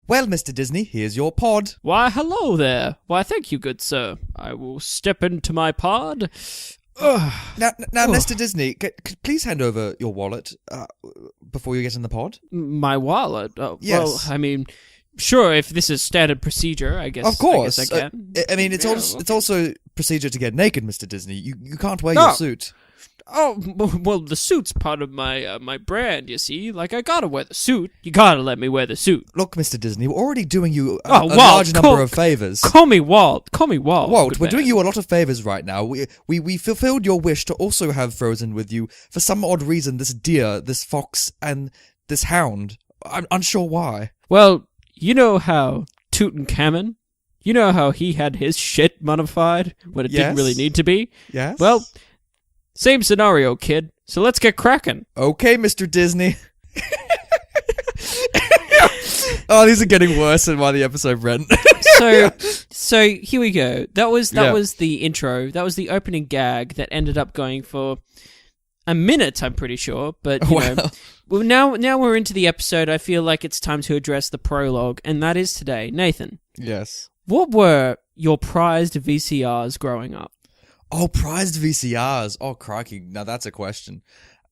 Well, Mr. Disney, here's your pod. Why, hello there. Why, thank you, good sir. I will step into my pod. Now, Mr. Disney, please hand over your wallet before you get in the pod. My wallet? Yes. Well, I mean, sure, if this is standard procedure, I guess. Of course. I guess I can. I mean, it's also procedure to get naked, Mr. Disney. You can't wear your suit. Oh, well, the suit's part of my my brand, you see. Like, I gotta wear the suit. You gotta let me wear the suit. Look, Mr. Disney, we're already doing you a large number of favours. Call me Walt. Call me Walt. Walt, we're doing you a lot of favours right now. We fulfilled your wish to also have Frozen with you. For some odd reason, this deer, this fox, and this hound. I'm unsure why. Well, you know how Tutankhamun? You know how he had his shit modified when it didn't really need to be? Yes. Well, same scenario, kid. So let's get cracking. Okay, Mr. Disney. Oh, these are getting worse than by the episode, Brent. So here we go. That was the intro. That was the opening gag that ended up going for a minute, I'm pretty sure. But you know, well, now we're into the episode. I feel like it's time to address the prologue, and that is today. Nathan. Yes. What were your prized VCRs growing up? Oh, prized VCRs. Oh, crikey. Now that's a question.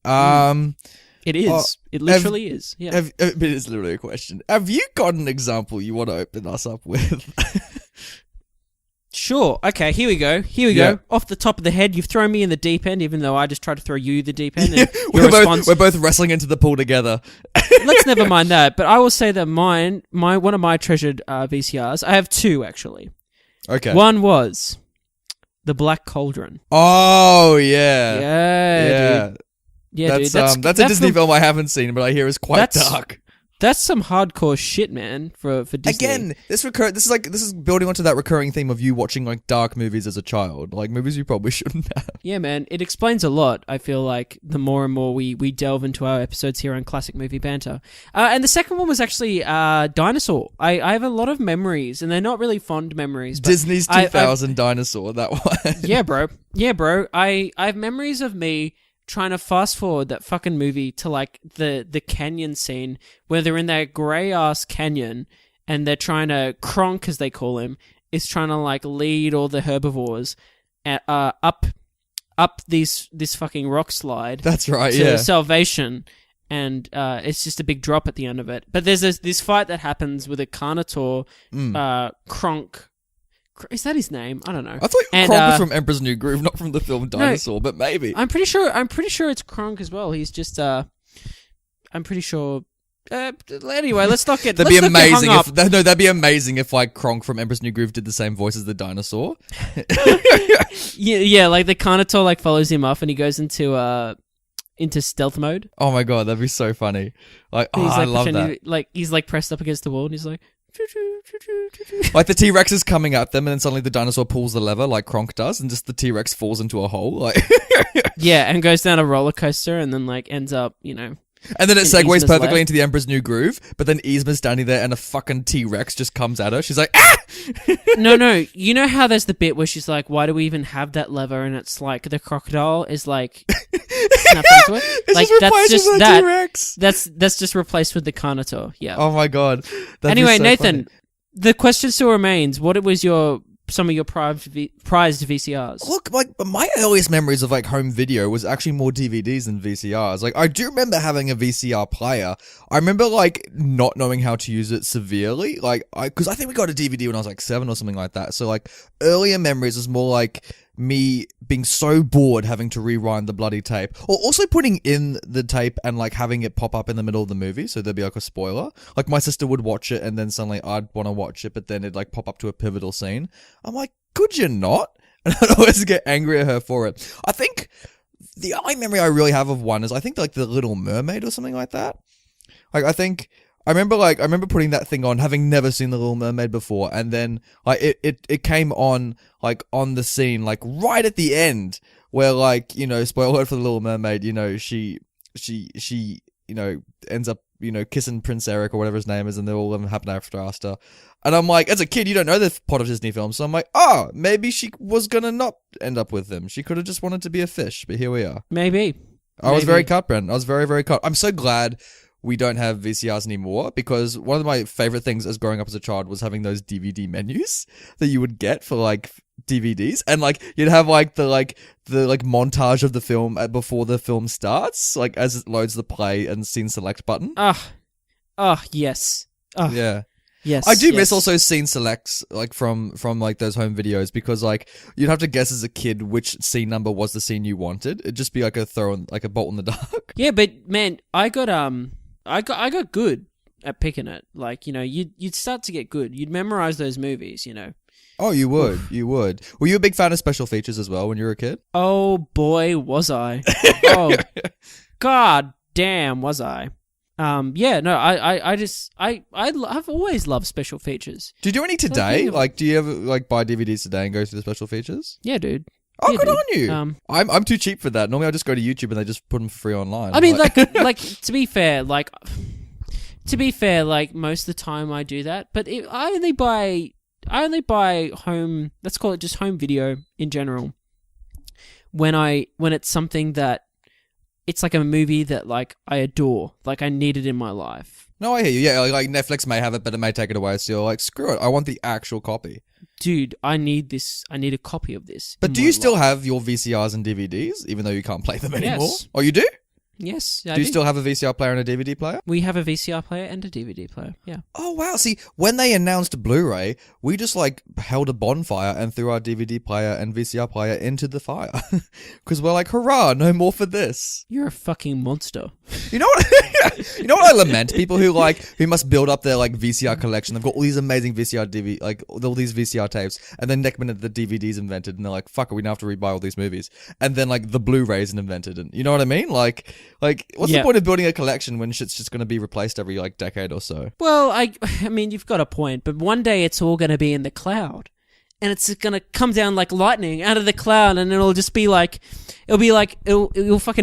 It is. It literally is. Yeah. It is literally a question. Have you got an example you want to open us up with? Sure. Okay, here we go. Go. Off the top of the head, you've thrown me in the deep end, even though I just tried to throw you the deep end. And we're both wrestling into the pool together. Let's never mind that. But I will say that one of my treasured VCRs, I have two, actually. Okay. One was The Black Cauldron. Oh, yeah. Yeah, dude. Yeah, that's a Disney film I haven't seen, but I hear is quite dark. That's some hardcore shit, man, for Disney. Again, this is building onto that recurring theme of you watching like dark movies as a child, like movies you probably shouldn't have. Yeah, man, it explains a lot. I feel like the more and more we delve into our episodes here on Classic Movie Banter. And the second one was actually Dinosaur. I have a lot of memories, and they're not really fond memories. But Disney's 2000 Dinosaur, that one. Yeah, bro. I have memories of me trying to fast forward that fucking movie to like the canyon scene where they're in that grey ass canyon and they're trying to Kronk, as they call him, is trying to like lead all the herbivores up this fucking rock slide. That's right. To salvation, and it's just a big drop at the end of it. But there's this fight that happens with a Carnotaur, Kronk. Is that his name? I don't know. I thought Kronk was from Emperor's New Groove, not from the film Dinosaur, but maybe. I'm pretty sure it's Kronk as well. He's just I'm pretty sure. Anyway, let's not get. That'd be amazing if like Kronk from Emperor's New Groove did the same voice as the dinosaur. yeah, like the Carnotaur like follows him off and he goes into stealth mode. Oh my god, that'd be so funny. Like, I love that. He's like pressed up against the wall and he's like. Like the T-Rex is coming at them and then suddenly the dinosaur pulls the lever like Kronk does and just the T-Rex falls into a hole. Like yeah, and goes down a roller coaster and then like ends up, you know. And then it segues perfectly into the Emperor's New Groove, but then Yzma's standing there and a fucking T-Rex just comes at her. She's like, ah! No. You know how there's the bit where she's like, why do we even have that lever? And it's like the crocodile is like snapped into it. It's like just replaced with the T-Rex. That's just replaced with the Carnotaur. Yeah. Oh my god. Anyway, so Nathan, funny. The question still remains: what was some of your prized VCRs? Look, like my earliest memories of like home video was actually more DVDs than VCRs. Like I do remember having a VCR player. I remember like not knowing how to use it severely. Like because I think we got a DVD when I was like 7 or something like that. So like earlier memories was more like me being so bored having to rewind the bloody tape, or also putting in the tape and like having it pop up in the middle of the movie so there'd be like a spoiler. Like my sister would watch it and then suddenly I'd want to watch it, but then it'd like pop up to a pivotal scene. I'm like, could you not? And I'd always get angry at her for it. I think the only memory I really have of one is I think like The Little Mermaid or something like that. Like I remember putting that thing on, having never seen The Little Mermaid before, and then like it came on like on the scene like right at the end where like, you know, spoiler alert for The Little Mermaid, you know, she you know ends up, you know, kissing Prince Eric or whatever his name is, and they're all living happily ever after. And I'm like, as a kid, you don't know the plot of Disney films, so I'm like, oh, maybe she was gonna not end up with him. She could have just wanted to be a fish, but here we are. Maybe. I was very cut, Brent. I was very, very cut. I'm so glad we don't have VCRs anymore, because one of my favorite things as growing up as a child was having those DVD menus that you would get for like DVDs, and like you'd have like the montage of the film before the film starts, like as it loads the play and scene select button. Yes. Yeah. Yes. I do miss also scene selects like from like those home videos, because like you'd have to guess as a kid which scene number was the scene you wanted. It'd just be like a bolt in the dark. Yeah, but man, I got good at picking it. Like, you know, you'd start to get good. You'd memorize those movies, you know. Oh, you would. You would. Were you a big fan of special features as well when you were a kid? Oh boy, was I. Oh, god damn, was I. Yeah, no, I've always loved special features. Do you do any today? Like, do you ever like buy DVDs today and go through the special features? Yeah, dude. Oh, yeah, good dude. on you. I'm too cheap for that. Normally I just go to YouTube and they just put them for free online. I mean, like to be fair, like most of the time I do that, but I only buy home. Let's call it just home video in general. When it's something that it's like a movie that like I adore, like I need it in my life. No, I hear you. Yeah, like Netflix may have it, but it may take it away. So you're like, screw it. I want the actual copy. Dude, I need this. I need a copy of this. But do you still have your VCRs and DVDs, even though you can't play them anymore? Yes. Oh, you do? Yes. Do you still have a VCR player and a DVD player? We have a VCR player and a DVD player. Yeah. Oh, wow. See, when they announced Blu-ray, we just like held a bonfire and threw our DVD player and VCR player into the fire. Because we're like, hurrah, no more for this. You're a fucking monster. You know what? You know what I lament? People who must build up their like VCR collection. They've got all these amazing VCR like all these VCR tapes, and then next minute the DVD's invented, and they're like, "Fuck it, we now have to rebuy all these movies." And then like the Blu-ray's invented, and you know what I mean? Like what's the point of building a collection when shit's just going to be replaced every like decade or so? Well, I mean, you've got a point, but one day it's all going to be in the cloud. And it's gonna come down like lightning out of the cloud, and it'll fucking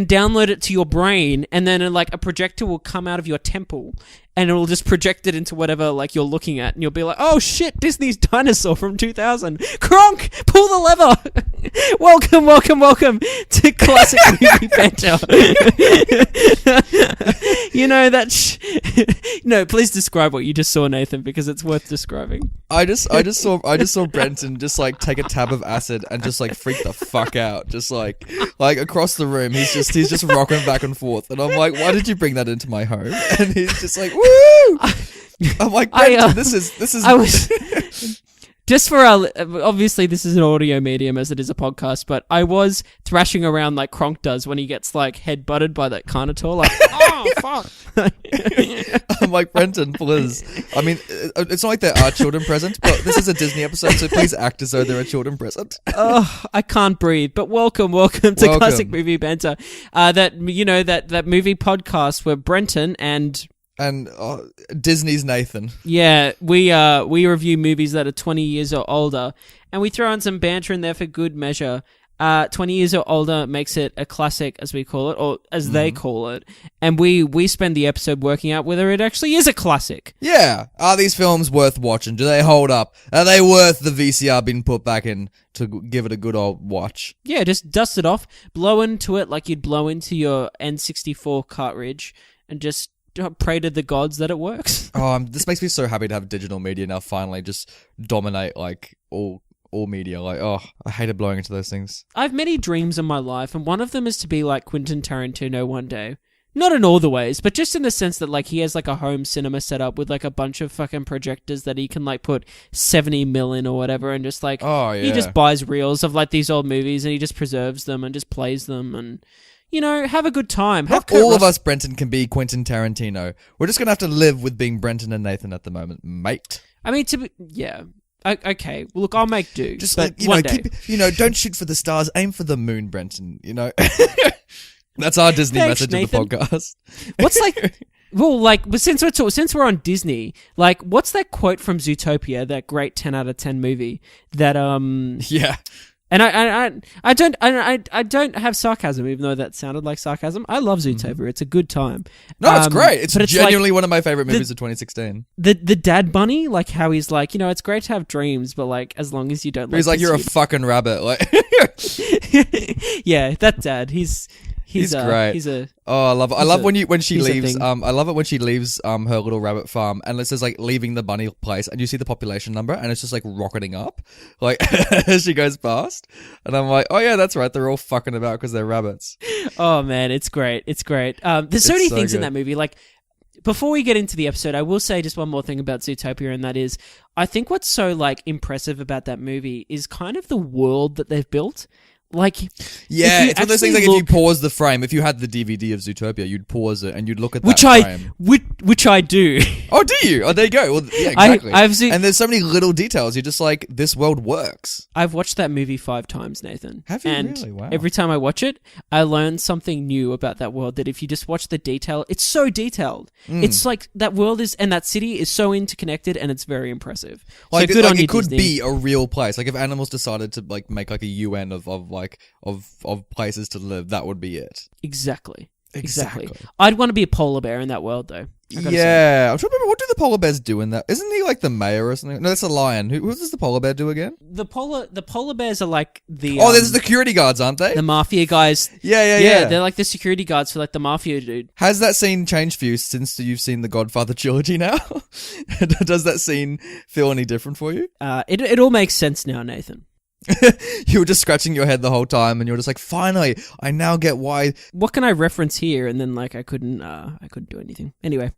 download it to your brain, and then like a projector will come out of your temple, and it'll just project it into whatever like you're looking at, and you'll be like, oh shit, Disney's Dinosaur from 2000. Kronk, pull the lever. welcome to Classic Movie Banter. You know that. No, please describe what you just saw, Nathan, because it's worth describing. I just saw Brenton just like take a tab of acid and just like freak the fuck out, just like across the room. He's just rocking back and forth, and I'm like, why did you bring that into my home? And he's just like, woo! I'm like, Brenton, this is. I was. Just for our, obviously this is an audio medium as it is a podcast, but I was thrashing around like Kronk does when he gets like head butted by that Carnotaur, like, oh fuck. I'm like, Brenton, please. I mean, it's not like there are children present, but this is a Disney episode, so please act as though there are children present. Oh, I can't breathe. But welcome to Classic Movie Banter. That movie podcast where Brenton and Disney's Nathan. Yeah, we review movies that are 20 years or older, and we throw in some banter in there for good measure. 20 years or older makes it a classic, as we call it, or as they call it, and we spend the episode working out whether it actually is a classic. Yeah. Are these films worth watching? Do they hold up? Are they worth the VCR being put back in to give it a good old watch? Yeah, just dust it off, blow into it like you'd blow into your N64 cartridge, and just pray to the gods that it works. Oh, this makes me so happy to have digital media now finally just dominate like all media. Like, oh, I hated blowing into those things. I have many dreams in my life, and one of them is to be like Quentin Tarantino one day. Not in all the ways, but just in the sense that like he has like a home cinema set up with like a bunch of fucking projectors that he can like put 70 mil in or whatever, and just like he just buys reels of like these old movies and he just preserves them and just plays them and, you know, have a good time. All of us, Brenton, can be Quentin Tarantino. We're just going to have to live with being Brenton and Nathan at the moment, mate. I mean, yeah. Okay, well, look, I'll make do. Just but like, one day. Don't shoot for the stars, aim for the moon, Brenton, you know? That's our Disney message Nathan. of the podcast. What's like... Well, like, since we're on Disney, like, what's that quote from Zootopia, that great 10 out of 10 movie that, Yeah. And I don't have sarcasm, even though that sounded like sarcasm. I love Zootopia. It's a good time. No, it's great. It's genuinely like, one of my favorite movies of 2016. The dad bunny, like how he's like, you know, it's great to have dreams, but like as long as you don't. He's like, you're a fucking rabbit. Like, yeah, that dad. He's He's great. He's a Oh, I love it. I love when she he's a leaves. thing. I love it when she leaves her little rabbit farm, and it says like leaving the bunny place, and you see the population number, and it's just like rocketing up, like as she goes past. And I'm like, oh yeah, that's right. They're all fucking about because they're rabbits. Oh man, it's great. It's great. There's so many things in that movie. Like, before we get into the episode, I will say just one more thing about Zootopia, and that is, I think what's so like impressive about that movie is kind of the world that they've built. Like, yeah, it's one of those things. Like, if you pause the frame, if you had the DVD of Zootopia, you'd pause it and you'd look at that frame. Which I do. Oh, do you? Oh, there you go. Well, yeah, exactly. I've seen, and there's so many little details. You're just like, this world works. I've watched that movie 5 times, Nathan. Have you and really? Wow. Every time I watch it, I learn something new about that world. That if you just watch the detail, it's so detailed. It's like that world is, and that city is so interconnected, and it's very impressive. Like, so good on you, it could Disney. be a real place. Like, if animals decided to like make like a UN of places to live, that would be it. Exactly. I'd want to be a polar bear in that world, though. Yeah, I'm trying to remember, what do the polar bears do in that? Isn't he like the mayor or something? No, that's a lion. Who does the polar bear do again? The polar bears are like the there's the security guards, aren't they? The mafia guys. Yeah. They're like the security guards for like the mafia dude. Has that scene changed for you since you've seen the Godfather trilogy now? Does that scene feel any different for you? It all makes sense now, Nathan. You were just scratching your head the whole time, and you're just like, finally, I now get why. What can I reference here? And then like I couldn't do anything. Anyway,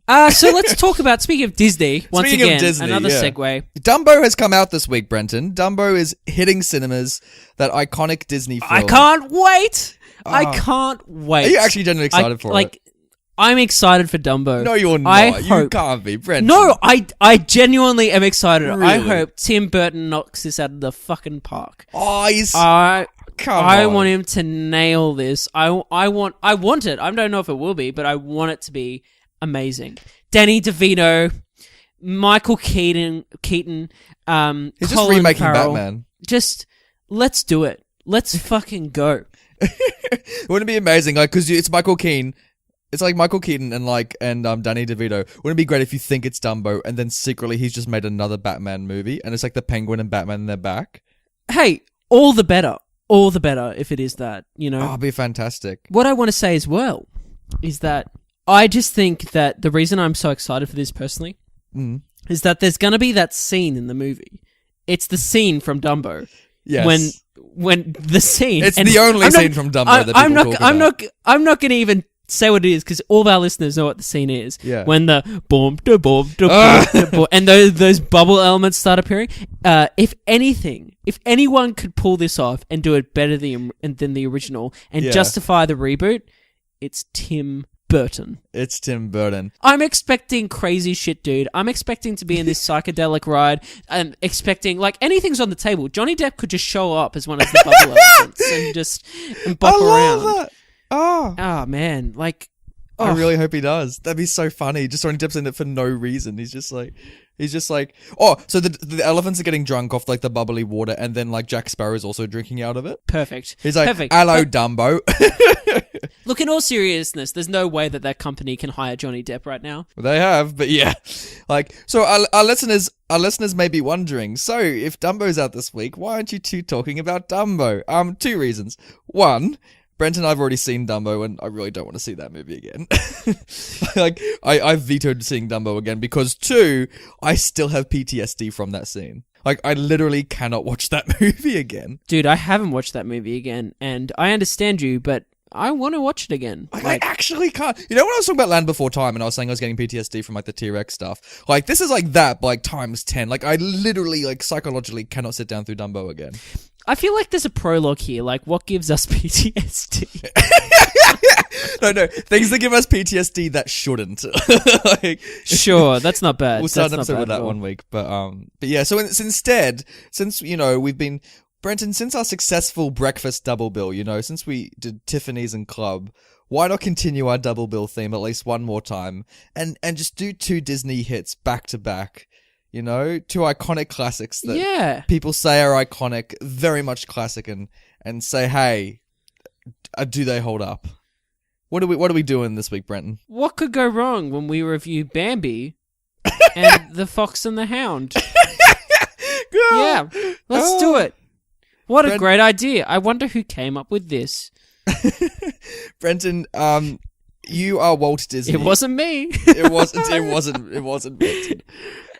so let's talk about, speaking of Disney, once Speaking again, of Disney, another yeah. segue. Dumbo has come out this week, Brenton. Dumbo is hitting cinemas. That iconic Disney film. I can't wait. I can't wait. Are you actually genuinely excited for it? I'm excited for Dumbo. No, you're not. You can't be, Brenton. No, I genuinely am excited. Really? I hope Tim Burton knocks this out of the fucking park. Oh, he's... I Come on. want him to nail this. I want it. I don't know if it will be, but I want it to be amazing. Danny DeVito, Michael Keaton, He's Colin just remaking Farrell. Batman. Just let's do it. Let's fucking go. Wouldn't it be amazing? Like, because it's Michael Keaton. It's like Michael Keaton and Danny DeVito. Wouldn't it be great if you think it's Dumbo and then secretly he's just made another Batman movie and it's like the Penguin and Batman in their back? Hey, all the better. All the better if it is that, you know. Oh, it'd be fantastic. What I want to say as well is that I just think that the reason I'm so excited for this personally is that there's going to be that scene in the movie. It's the scene from Dumbo. Yes. When the scene... It's the only scene from Dumbo that people talk about. I'm not going to even say what it is because all of our listeners know what the scene is. Yeah. When the boom, da boom, da boom, da boom, and those bubble elements start appearing. If anyone could pull this off and do it better than the original and justify the reboot, it's Tim Burton. It's Tim Burton. I'm expecting crazy shit, dude. I'm expecting to be in this psychedelic ride and expecting, like, anything's on the table. Johnny Depp could just show up as one of the bubble elements and bop around. Love that. Oh, man. Like, I really hope he does. That'd be so funny. Just Johnny Depp's in it for no reason. He's just like, so the elephants are getting drunk off like the bubbly water, and then like Jack Sparrow's also drinking out of it. Perfect. He's like, Perfect. hello, Dumbo. Look, in all seriousness, there's no way that company can hire Johnny Depp right now. They have, but yeah. Like, so our listeners may be wondering, so if Dumbo's out this week, why aren't you two talking about Dumbo? 2 reasons. 1, Brent and I've already seen Dumbo, and I really don't want to see that movie again. Like, I've vetoed seeing Dumbo again because 2, I still have PTSD from that scene. Like, I literally cannot watch that movie again. Dude, I haven't watched that movie again, and I understand you, but I want to watch it again. Like, I actually can't. You know when I was talking about Land Before Time and I was saying I was getting PTSD from like the T-Rex stuff? Like, this is like that, but like times 10. Like, I literally, like, psychologically cannot sit down through Dumbo again. I feel like there's a prologue here. Like, what gives us PTSD? No. Things that give us PTSD that shouldn't. Like, sure, that's not bad. We'll start an episode with that one week. But yeah, so instead, since, you know, we've been... Brenton, since our successful breakfast double bill, you know, since we did Tiffany's and Club, why not continue our double bill theme at least one more time and just do 2 Disney hits back to back? You know, 2 iconic classics that people say are iconic, very much classic, and say, hey, do they hold up? What are we doing this week, Brenton? What could go wrong when we review Bambi and The Fox and the Hound? Yeah, let's do it. What a great idea. I wonder who came up with this. Brenton, you are Walt Disney. It wasn't me. It wasn't Brenton.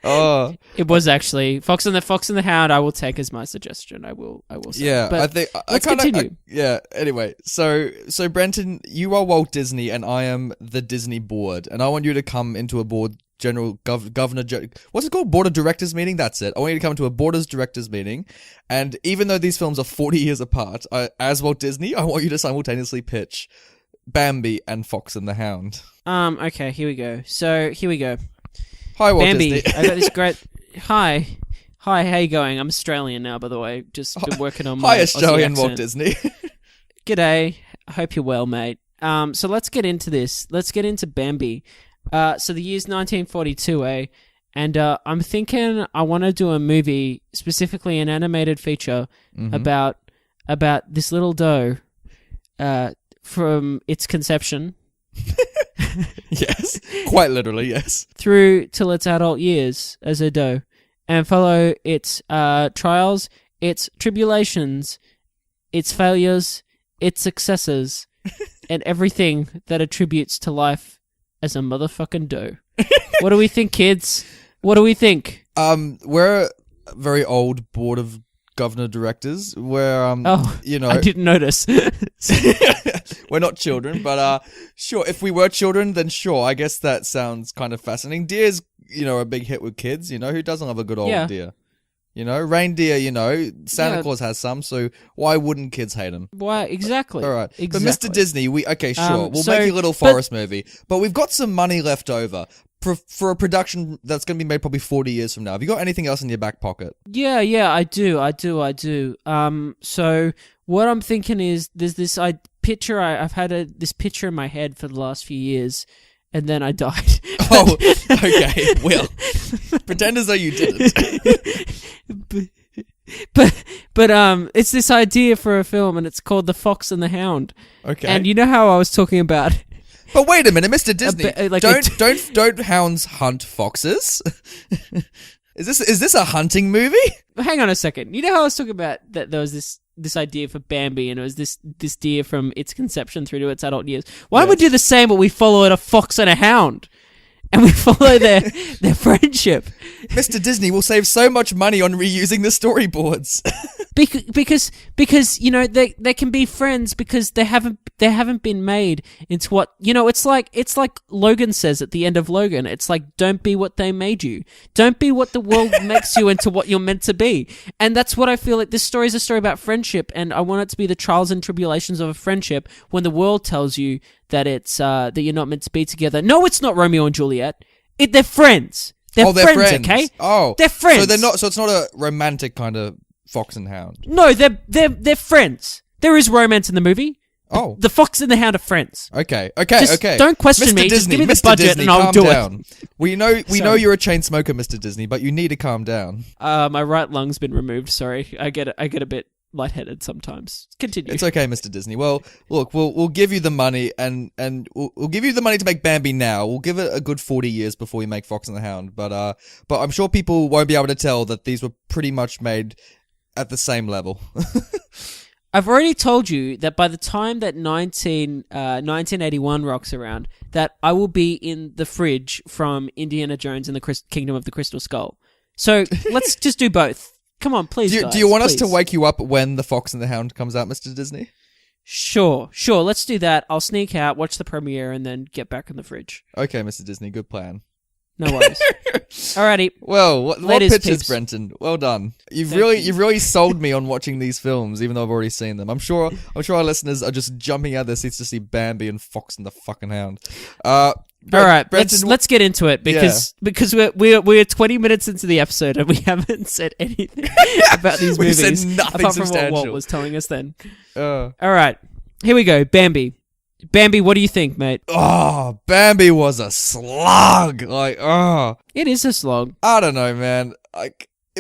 Oh. It was actually Fox and the Hound. I will take as my suggestion. I will say. Yeah, but I think let's continue. Anyway, so Brenton, you are Walt Disney, and I am the Disney board, and I want you to come into a board what's it called? Board of directors meeting. That's it. I want you to come to a board of directors meeting, and even though these films are 40 years apart, as Walt Disney, I want you to simultaneously pitch Bambi and Fox and the Hound. Okay, here we go. So here we go. Hi, Walt Bambi, Disney. I got this great. Hi, how you going? I'm Australian now, by the way. Just been working on my Hi, Australian Aussie Walt accent. Disney. G'day. I hope you're well, mate. So let's get into this. Let's get into Bambi. So the year's 1942, and I'm thinking I want to do a movie, specifically an animated feature, about this little doe, from its conception. Yes, quite literally, yes. Through till its adult years as a doe, and follow its trials, its tribulations, its failures, its successes, and everything that attributes to life as a motherfucking doe. What do we think, kids? What do we think? We're a very old board of governor directors. We're I didn't notice. We're not children, but sure, if we were children, then sure, I guess that sounds kind of fascinating. Deer's, a big hit with kids, who doesn't love a good old deer? Reindeer, Santa Claus has some, so why wouldn't kids hate him? Why, exactly. All right. Exactly. But Mr. Disney, we'll make you a little forest movie, but we've got some money left over for a production that's going to be made probably 40 years from now. Have you got anything else in your back pocket? Yeah, I do. So what I'm thinking is there's this picture, I've had this picture in my head for the last few years, and then I died. Oh, okay. Well, pretend as though you didn't. But it's this idea for a film, and it's called The Fox and the Hound. Okay. And you know how I was talking about? But wait a minute, Mr. Disney. Don't hounds hunt foxes? Is this a hunting movie? Hang on a second. You know how I was talking about that there was this idea for Bambi, and it was this deer from its conception through to its adult years. Why don't we do the same, but we follow a fox and a hound? And we follow their friendship. Mr. Disney will save so much money on reusing the storyboards. because they can be friends because they haven't been made into what it's like Logan says at the end of Logan. It's like, don't be what they made you. Don't be what the world makes you into what you're meant to be. And that's what I feel like this story is, a story about friendship, and I want it to be the trials and tribulations of a friendship when the world tells you that it's that you're not meant to be together. No, it's not Romeo and Juliet. They're friends. They're friends, okay? Oh, they're friends. So they're not. So it's not a romantic kind of fox and hound. No, they're friends. There is romance in the movie. Oh, the fox and the hound are friends. Okay. Just don't question Mr. me. Disney, Just give me the Mr. budget Disney, and I'll calm do down. it. We know you're a chain smoker, Mr. Disney, but you need to calm down. My right lung's been removed. Sorry, I get a bit lightheaded sometimes. Continue. It's okay, Mr. Disney. Well, look, we'll give you the money, and we'll give you the money to make Bambi now. We'll give it a good 40 years before we make Fox and the Hound. But I'm sure people won't be able to tell that these were pretty much made at the same level. I've already told you that by the time that 1981 rocks around, that I will be in the fridge from Indiana Jones and the Kingdom of the Crystal Skull. So let's just do both. Come on, please, guys. Do you want us to wake you up when The Fox and the Hound comes out, Mr. Disney? Sure. Let's do that. I'll sneak out, watch the premiere, and then get back in the fridge. Okay, Mr. Disney, good plan. No worries. Alrighty. Well, what Ladies, pitches, peeps. Brenton? Well done. You've really sold me on watching these films, even though I've already seen them. I'm sure our listeners are just jumping out of their seats to see Bambi and Fox and the fucking Hound. All right, let's get into it because we're 20 minutes into the episode and we haven't said anything about these movies. We've said nothing apart from substantial. what Walt was telling us then. All right, here we go. Bambi, what do you think, mate? Oh, Bambi was a slog. It is a slog. I don't know, man.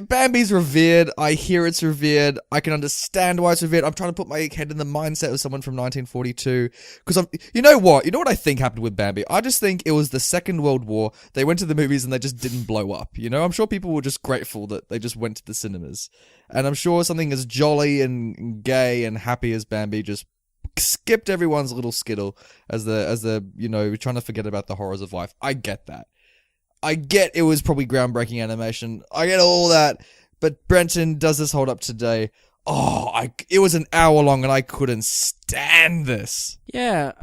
Bambi's revered. I hear it's revered. I can understand why it's revered. I'm trying to put my head in the mindset of someone from 1942. Because you know what I think happened with Bambi? I just think it was the Second World War. They went to the movies and they just didn't blow up. I'm sure people were just grateful that they just went to the cinemas. And I'm sure something as jolly and gay and happy as Bambi just skipped everyone's little skittle as the trying to forget about the horrors of life. I get that. I get it was probably groundbreaking animation. I get all that. But Brenton, does this hold up today? It was an hour long and I couldn't stand this. Yeah,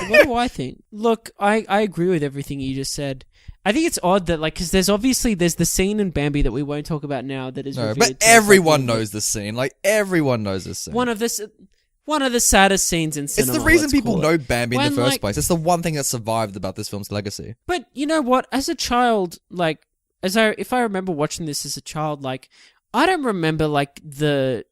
what do I think? Look, I agree with everything you just said. I think it's odd that, because there's the scene in Bambi that we won't talk about now that is revealed. But everyone knows the scene. Everyone knows this scene. One of the saddest scenes in cinema. It's the reason people know Bambi in the first place. It's the one thing that survived about this film's legacy. But you know what? As a child, if I remember watching this as a child, I don't remember the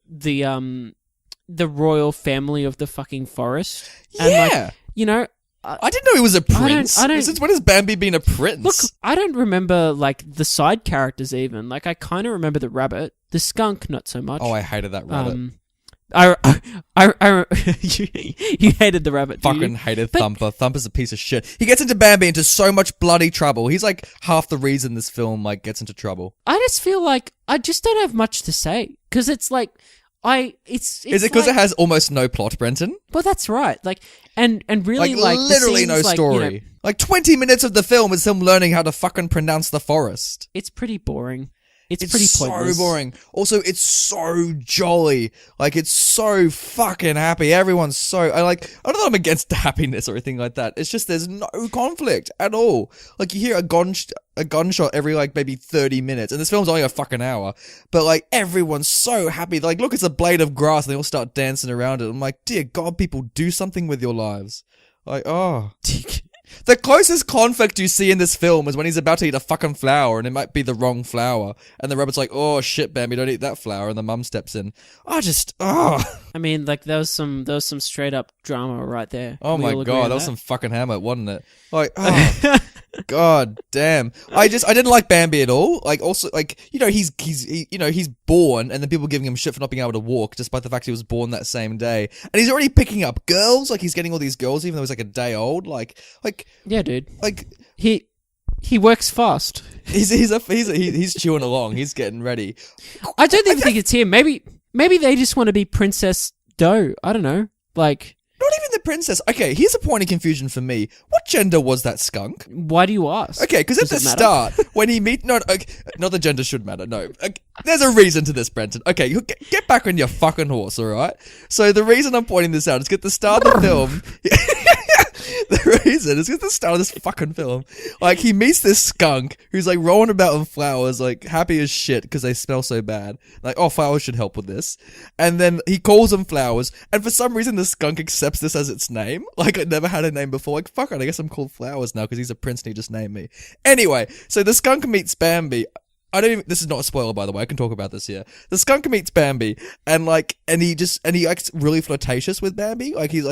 royal family of the fucking forest. Yeah. And, I didn't know he was a prince. Since when has Bambi been a prince? Look, I don't remember the side characters even. I kind of remember the rabbit, the skunk, not so much. Oh, I hated that rabbit. You hated the rabbit. Fucking hated Thumper. Thumper's a piece of shit. He gets into Bambi into so much bloody trouble. He's half the reason this film gets into trouble. I just feel I just don't have much to say because it's Is it because it has almost no plot, Brenton? Well, that's right. And really literally no story. 20 minutes of the film is him learning how to fucking pronounce the forest. It's pretty boring. It's pretty pointless. So boring. Also, it's so jolly. It's so fucking happy. Everyone's so... I don't know I'm against happiness or anything like that. It's just there's no conflict at all. You hear a gunshot every, maybe 30 minutes. And this film's only a fucking hour. But, everyone's so happy. Look, it's a blade of grass. And they all start dancing around it. I'm like, dear God, people, do something with your lives. The closest conflict you see in this film is when he's about to eat a fucking flower and it might be the wrong flower. And the rabbit's like, oh shit, Bambi, don't eat that flower. And the mum steps in. I mean, there was some straight up drama right there. Oh my God, that was some fucking hammer, wasn't it? God damn. I didn't like Bambi at all. He's born and then people giving him shit for not being able to walk despite the fact he was born that same day. And he's already picking up girls. He's getting all these girls even though he's a day old. Yeah, dude. He works fast. He's chewing along. He's getting ready. I don't even think it's him. Maybe they just want to be Princess Doe. I don't know. Not even the princess. Okay, here's a point of confusion for me. What gender was that skunk? Why do you ask? Okay, because at the start, when he not the gender should matter, no. There's a reason to this, Brenton. Okay, get back on your fucking horse, alright? So the reason I'm pointing this out is at the start of the film... The reason is at the start of this fucking film. He meets this skunk who's rolling about in flowers, happy as shit because they smell so bad. Flowers should help with this. And then he calls them flowers, and for some reason the skunk accepts this as its name. It never had a name before. Fuck it, I guess I'm called Flowers now because he's a prince and he just named me. Anyway, so the skunk meets Bambi. This is not a spoiler, by the way. I can talk about this here. The skunk meets Bambi, and he acts really flirtatious with Bambi. He's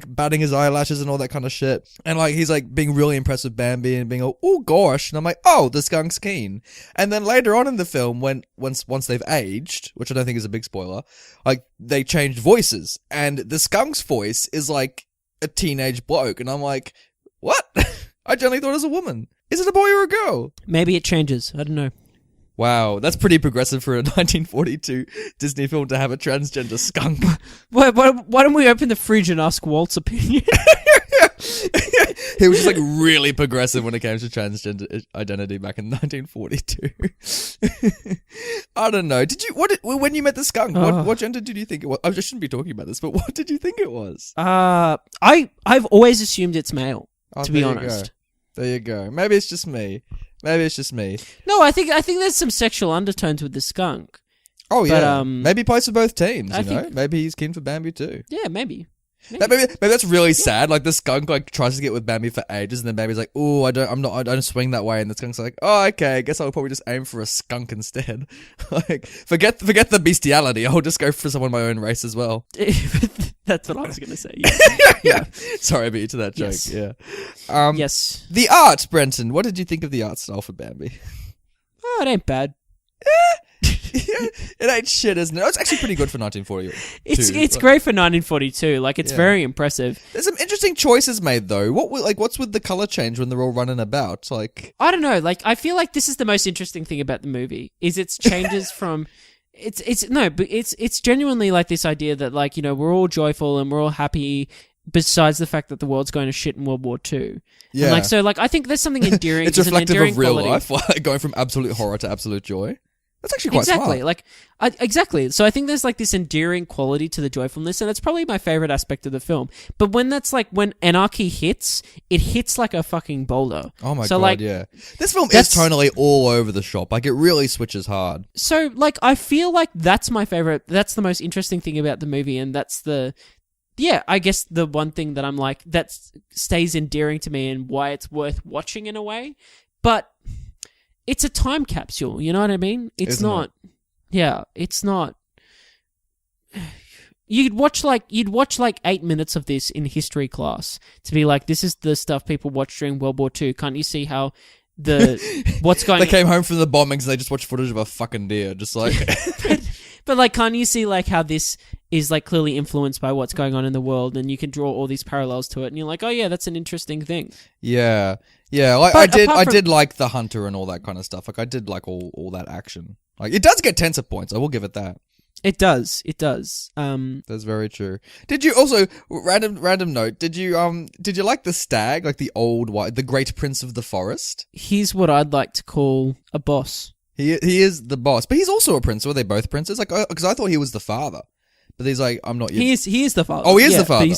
batting his eyelashes and all that kind of shit. And he's being really impressed with Bambi and being oh gosh. And I'm like, oh, the skunk's keen. And then later on in the film, once they've aged, which I don't think is a big spoiler, they changed voices, and the skunk's voice is a teenage bloke, and I'm like, what? I generally thought it was a woman. Is it a boy or a girl? Maybe it changes. I don't know. Wow, that's pretty progressive for a 1942 Disney film to have a transgender skunk. Why don't we open the fridge and ask Walt's opinion? He was just really progressive when it came to transgender identity back in 1942. I don't know. When you met the skunk, what gender did you think it was? I shouldn't be talking about this, but what did you think it was? I've always assumed it's male, to be honest. There you go. Maybe it's just me. No, I think there's some sexual undertones with the skunk. Oh yeah. But, maybe he plays for both teams. Maybe he's keen for Bambi too. Yeah, maybe. Maybe that's really sad. The skunk tries to get with Bambi for ages, and then Bambi's like, "Oh, I don't swing that way." And the skunk's like, "Oh, okay. I guess I'll probably just aim for a skunk instead." Forget the bestiality. I'll just go for someone my own race as well. That's what I was gonna say. Yeah. Sorry, I beat you to that joke. Yes. Yeah. Yes. The art, Brenton. What did you think of the art style for Bambi? Oh, it ain't bad. It ain't shit, isn't it? It's actually pretty good for 1942. It's great for 1942. It's very impressive. There's some interesting choices made though. What's with the color change when they're all running about? I don't know. I feel like this is the most interesting thing about the movie is its changes from it's genuinely like this idea that like, you know, we're all joyful and we're all happy. Besides the fact that the world's going to shit in World War II. Yeah. And like, so like, I think there's something endearing. It's reflective of real quality. life, like going from absolute horror to absolute joy. That's actually quite smart. Exactly. So I think there's like this endearing quality to the joyfulness, and it's probably my favorite aspect of the film. But when when anarchy hits, it hits like a fucking boulder. Oh my so god, like, yeah. This film is tonally all over the shop. Like, it really switches hard. So like, I feel like that's my favorite. That's the most interesting thing about the movie, and that's I guess the one thing that I'm like, that stays endearing to me and why it's worth watching in a way. But it's a time capsule, you know what I mean? It's not. It's not. You'd watch like 8 minutes of this in history class to be like, this is the stuff people watched during World War II. Can't you see how what's going? They came home from the bombings and they just watched footage of a fucking deer, just like. But like, can't you see like how this is like clearly influenced by what's going on in the world, and you can draw all these parallels to it, and you're like, oh yeah, that's an interesting thing. Yeah. Like, I did like the hunter and all that kind of stuff. Like, I did like all that action. Like, it does get tense at points. I will give it that. It does. That's very true. Did you also random note? Did you like the stag, like the the great prince of the forest? He's what I'd like to call a boss. He is the boss, but he's also a prince. Were they both princes? Like, because I thought he was the father, but he's like, I'm not. He is the father. Oh, he is the father.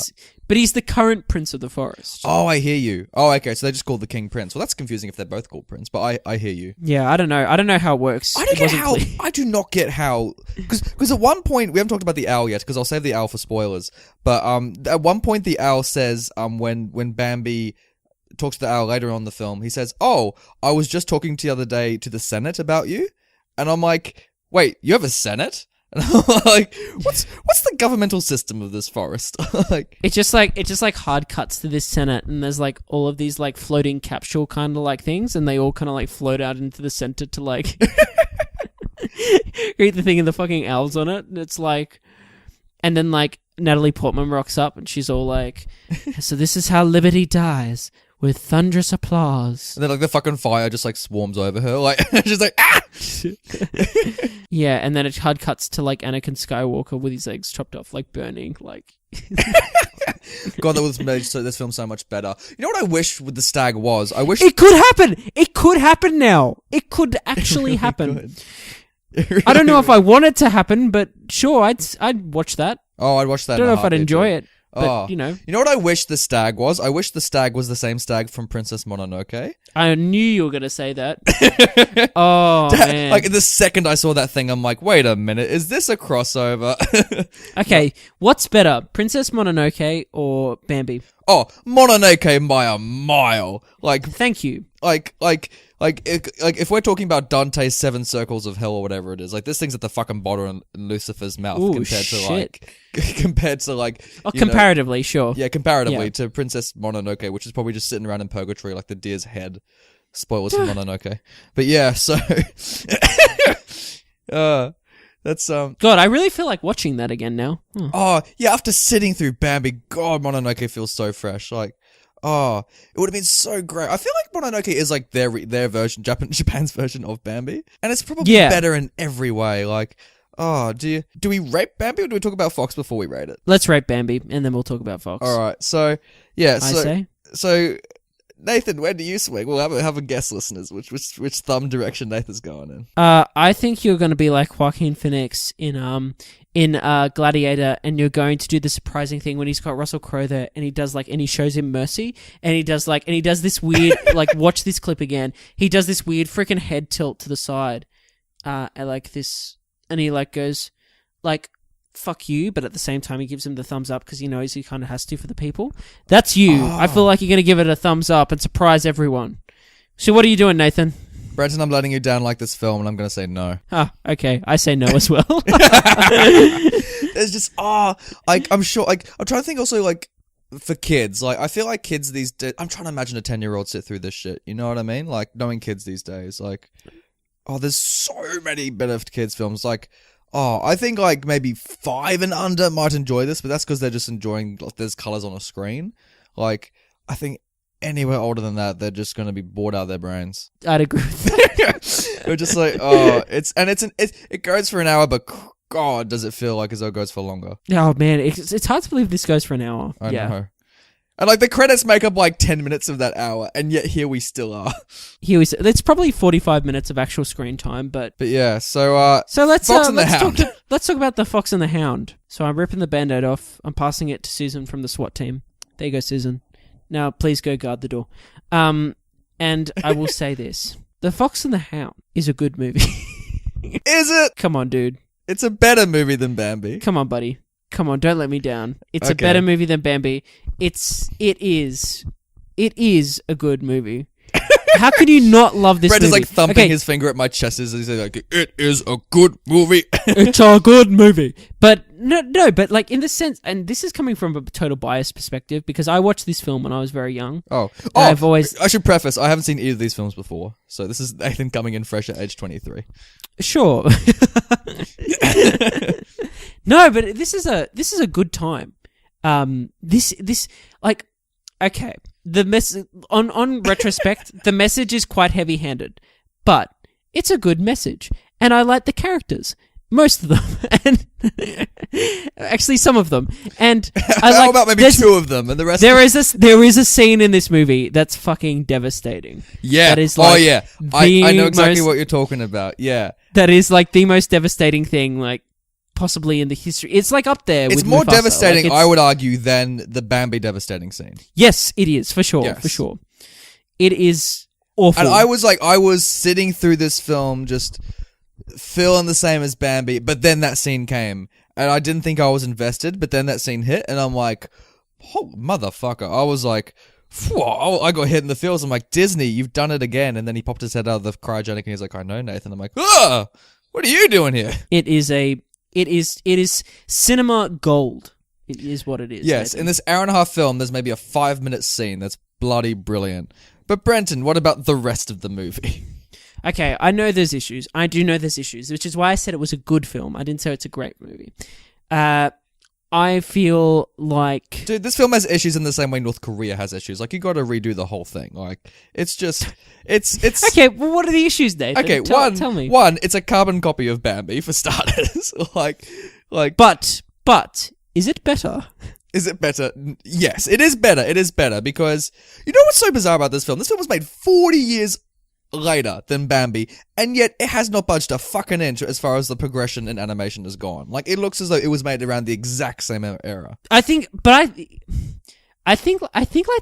But he's the current prince of the forest. Oh, I hear you. Oh, okay. So they just called the king prince. Well, that's confusing if they're both called prince. But I hear you. Yeah, I don't know. I don't know how it works. I do not get how. Because at one point we haven't talked about the owl yet. Because I'll save the owl for spoilers. But at one point the owl says when Bambi talks to the owl later on in the film, he says, "Oh, I was just talking the other day to the Senate about you," and I'm like, "Wait, you have a Senate?" And I'm like, what's the governmental system of this forest? Like, it's just like hard cuts to this Senate, and there's like all of these like floating capsule kind of like things, and they all kind of like float out into the center to like read the thing and the fucking owls on it, and it's like, and then like Natalie Portman rocks up, and she's all like, "So this is how liberty dies." With thunderous applause. And then like the fucking fire just like swarms over her. Like, she's like, ah! Yeah, and then it hard cuts to like Anakin Skywalker with his legs chopped off, like burning, like. God, that was made this film so much better. You know what I wish with the stag was? I wish it could happen. It could happen now. It could actually really happen. Really I don't know if I want it to happen, but sure, I'd watch that. Oh, I'd watch that. I don't know if I'd enjoy it. But, you know what I wish the stag was? I wish the stag was the same stag from Princess Mononoke. I knew you were going to say that. Oh, man. Like, the second I saw that thing, I'm like, wait a minute, is this a crossover? Okay, what's better, Princess Mononoke or Bambi? Oh, Mononoke by a mile. Like, thank you. Like if we're talking about Dante's Seven Circles of Hell or whatever it is, like this thing's at the fucking bottom in Lucifer's mouth. Ooh, compared to like oh, comparatively, sure. Yeah, comparatively to Princess Mononoke, which is probably just sitting around in purgatory like the deer's head. Spoilers for Mononoke. But yeah, so that's God, I really feel like watching that again now. Oh, yeah, after sitting through Bambi, God, Mononoke feels so fresh. Like, oh, it would have been so great. I feel like Mononoke is like their version, Japan's version of Bambi, and it's probably better in every way. Like, oh, do we rate Bambi or do we talk about Fox before we rate it? Let's rate Bambi, and then we'll talk about Fox. All right, so yeah, so Nathan, where do you swing? We'll have a guess, listeners. Which thumb direction Nathan's going in? I think you're going to be like Joaquin Phoenix in Gladiator, and you're going to do the surprising thing when he's got Russell Crowe there, and he shows him mercy, and he does this weird like, watch this clip again. He does this weird freaking head tilt to the side, and like this, and he like goes like, fuck you, but at the same time he gives him the thumbs up because he knows he kind of has to for the people. That's you. Oh. I feel like you're going to give it a thumbs up and surprise everyone. So what are you doing, Nathan? Brenton, I'm letting you down like this film, and I'm going to say no. Ah, okay. I say no as well. There's just, I'm sure, like, I'm trying to think also, like, for kids, like, I feel like kids these days, I'm trying to imagine a 10-year-old sit through this shit, you know what I mean? Like, knowing kids these days, like, there's so many better kids films, like, I think like maybe 5 and under might enjoy this, but that's because they're just enjoying like, there's colours on a screen. Like, I think anywhere older than that, they're just going to be bored out of their brains. I'd agree with that. We're just like, it goes for an hour, but God, does it feel like as though it goes for longer? Oh man, it's hard to believe this goes for an hour. I know. And like the credits make up like 10 minutes of that hour, and yet here we still are. It's probably 45 minutes of actual screen time, but yeah. So let's Fox and the Hound. Let's talk about the Fox and the Hound. So I'm ripping the Band-Aid off. I'm passing it to Susan from the SWAT team. There you go, Susan. Now please go guard the door. And I will say this: The Fox and the Hound is a good movie. Is it? Come on, dude. It's a better movie than Bambi. Come on, buddy. Come on, don't let me down. It's a better movie than Bambi. It is a good movie. How could you not love this Brett movie? is like thumping his finger at my chest as he's like, it is a good movie. It's a good movie. But no, but like in the sense, and this is coming from a total bias perspective because I watched this film when I was very young. I should preface, I haven't seen either of these films before. So this is Nathan coming in fresh at age 23. Sure. No, but this is a good time. This like okay. On retrospect, the message is quite heavy-handed, but it's a good message, and I like the characters, most of them, and actually some of them, and I like. How about maybe two of them, and the rest? There is a scene in this movie that's fucking devastating. Yeah. That is like I know exactly what you're talking about. Yeah. That is like the most devastating thing, like possibly in the history. It's like up there. It's with more Mufasa. devastating, like, I would argue, than the Bambi devastating scene. Yes, it is for sure. Yes. For sure, it is awful. And I was sitting through this film just feeling the same as Bambi, but then that scene came, and I didn't think I was invested. But then that scene hit, and I'm like, oh motherfucker! I was like. I got hit in the feels. I'm like, Disney, you've done it again. And then he popped his head out of the cryogenic and he's like, I know, Nathan. I'm like, what are you doing here? It is cinema gold. It is what it is. Yes, Nathan. in this hour and a half film, there's maybe a 5-minute scene that's bloody brilliant. But Brenton, what about the rest of the movie? Okay, I know there's issues. I do know there's issues, which is why I said it was a good film. I didn't say it's a great movie. I feel like... Dude, this film has issues in the same way North Korea has issues. Like, you gotta redo the whole thing. Like, it's just... It's... Okay, well, what are the issues, Nathan? Okay, tell me. One, it's a carbon copy of Bambi, for starters. like... But, is it better? Is it better? Yes, it is better. It is better, because... You know what's so bizarre about this film? This film was made 40 years later than Bambi, and yet it has not budged a fucking inch as far as the progression in animation has gone. Like, it looks as though it was made around the exact same era. I think like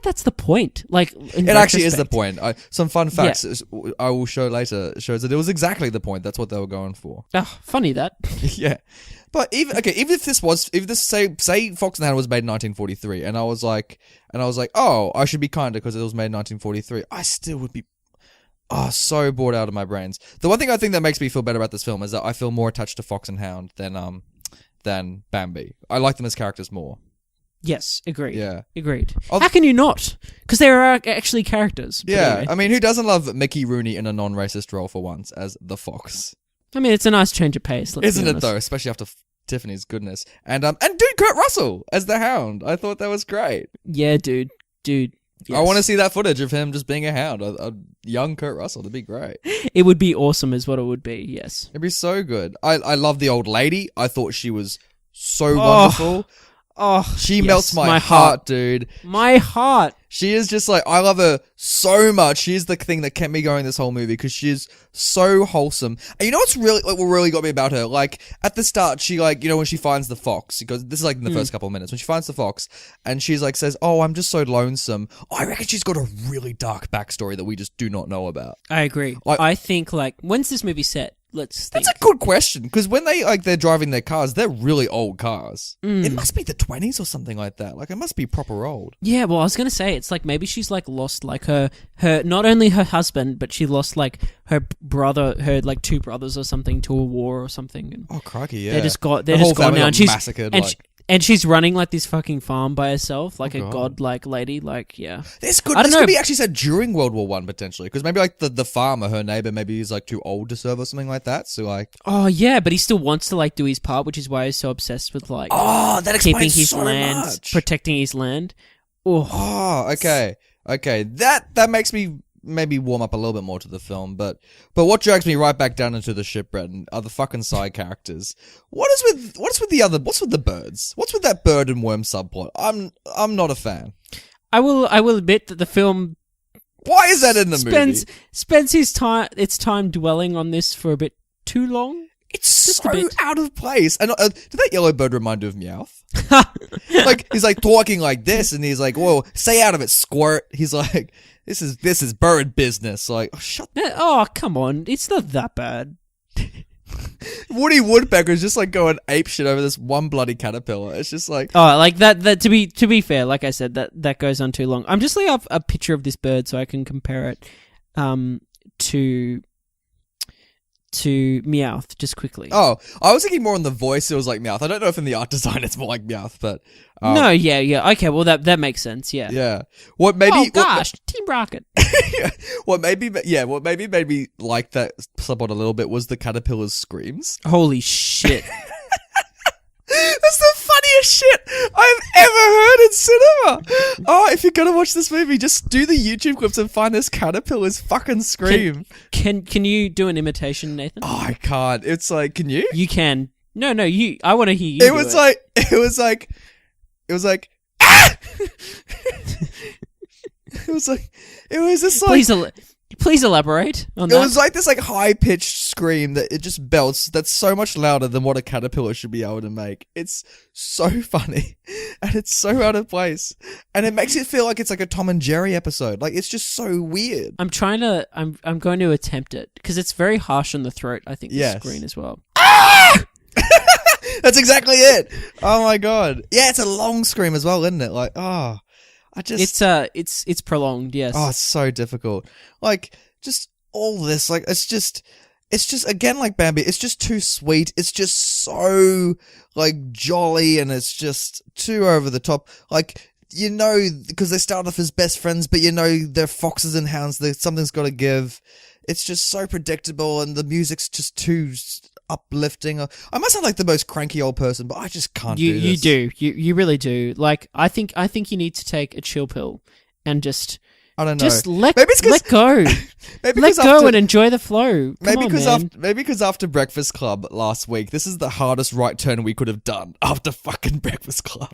that's the point. Like, it actually is the point. Some fun facts I will show later shows that it was exactly the point. That's what they were going for. Oh, funny that. Yeah. But even if this say Fox and the Hound was made in 1943, and I was like, oh, I should be kinder because it was made in 1943, I still would be so bored out of my brains. The one thing I think that makes me feel better about this film is that I feel more attached to Fox and Hound than Bambi. I like them as characters more. Yes, agreed. Yeah. Agreed. How can you not? Because they are actually characters. Yeah, anyway. I mean, who doesn't love Mickey Rooney in a non-racist role for once as the Fox? I mean, it's a nice change of pace. Isn't it though? Especially after Tiffany's goodness. And dude, Kurt Russell as the Hound. I thought that was great. Yeah, dude. Yes. I want to see that footage of him just being a hound. A young Kurt Russell. That'd be great. It would be awesome is what it would be, yes. It'd be so good. I love the old lady. I thought she was so wonderful. Oh, she melts my heart, dude. My heart. She is just like, I love her so much. She's the thing that kept me going this whole movie because she's so wholesome. And you know what's really, what really got me about her? Like, at the start, she like, you know, when she finds the fox, because this is like in the first couple of minutes, when she finds the fox and she's like, says, oh, I'm just so lonesome. I reckon she's got a really dark backstory that we just do not know about. I agree. I think like, when's this movie set? Let's think. That's a good question, because when they're driving their cars, they're really old cars. It must be the 20s or something like that. Like, it must be proper old. Yeah, well, I was gonna say it's like maybe she's like lost like her not only her husband, but she lost like her brother, her like two brothers or something to a war or something. And oh crikey, yeah. They're just gone now, and she's massacred. And she's running like this fucking farm by herself, like a god-like lady. Like, yeah, this could be actually set during World War One potentially, because maybe like the farmer, her neighbor, maybe he's like too old to serve or something like that. So like, oh yeah, but he still wants to like do his part, which is why he's so obsessed with like that keeping his so land, much. protecting his land. Okay, that makes me maybe warm up a little bit more to the film, but what drags me right back down into the ship, Brendan, are the fucking side characters. What's with the birds? What's with that bird and worm subplot? I'm not a fan. I will admit that the film Why is that in the movie? Spends its time dwelling on this for a bit too long. It's Just so a bit. out of place. And did that yellow bird remind you of Meowth? Like he's like talking like this, and he's like, "Whoa, stay out of it, squirt." He's like, "This is bird business." Like, oh, shut. Oh, come on, it's not that bad. Woody Woodpecker's just like going ape shit over this one bloody caterpillar. It's just like, Oh, like that. To be fair, like I said, that goes on too long. I'm just looking up a picture of this bird so I can compare it, to Meowth just quickly. oh, I was thinking more on the voice. It was like Meowth. I don't know if in the art design it's more like Meowth, but No, yeah. Okay, well that makes sense. Yeah. yeah. What maybe? Oh gosh, Team Rocket. What maybe made me like that subplot a little bit was the caterpillar's screams. Holy shit. That's the funniest shit I've ever heard in cinema. Oh, if you're gonna watch this movie, just do the YouTube clips and find this caterpillar's fucking scream. Can you do an imitation, Nathan? Oh, I can't. It's like, can you? You can. No, you. I want to hear you. It was like, ah! It was just like. Please elaborate on It that. was like this like high pitched scream that it just belts. That's so much louder than what a caterpillar should be able to make. It's so funny, and it's so out of place, and it makes it feel like it's like a Tom and Jerry episode. Like it's just so weird. I'm going to attempt it because it's very harsh on the throat. I think Yes. the screen as well. That's exactly it. Oh my god. Yeah, it's a long scream as well, isn't it? Like, oh, It's prolonged. Yes. oh, it's so difficult. Like, just all this, like, it's just again like Bambi. It's just too sweet. It's just so like jolly, and it's just too over the top. Like, you know, because they start off as best friends, but you know they're foxes and hounds. Something's got to give. It's just so predictable, and the music's just too uplifting. I must sound like the most cranky old person, but I just can't do this. You do. You really do. Like I think you need to take a chill pill and just I don't know. just let Maybe it's 'cause- let go. Maybe Let 'cause go after- and enjoy the flow. Maybe because because after Breakfast Club last week, this is the hardest right turn we could have done after fucking Breakfast Club.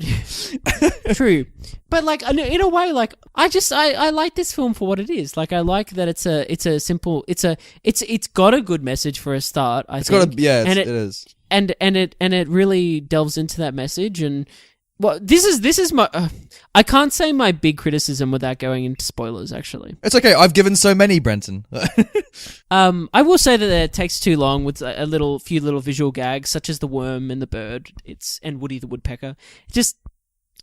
True, but like in a way, like I like this film for what it is. Like I like that it's a simple it's got a good message for a start. It's got a and it is. and it really delves into that message. And well, this is my I can't say my big criticism without going into spoilers. Actually, It's okay. I've given so many, Brenton. I will say that it takes too long with few little visual gags such as the worm and the bird. And Woody the Woodpecker. Just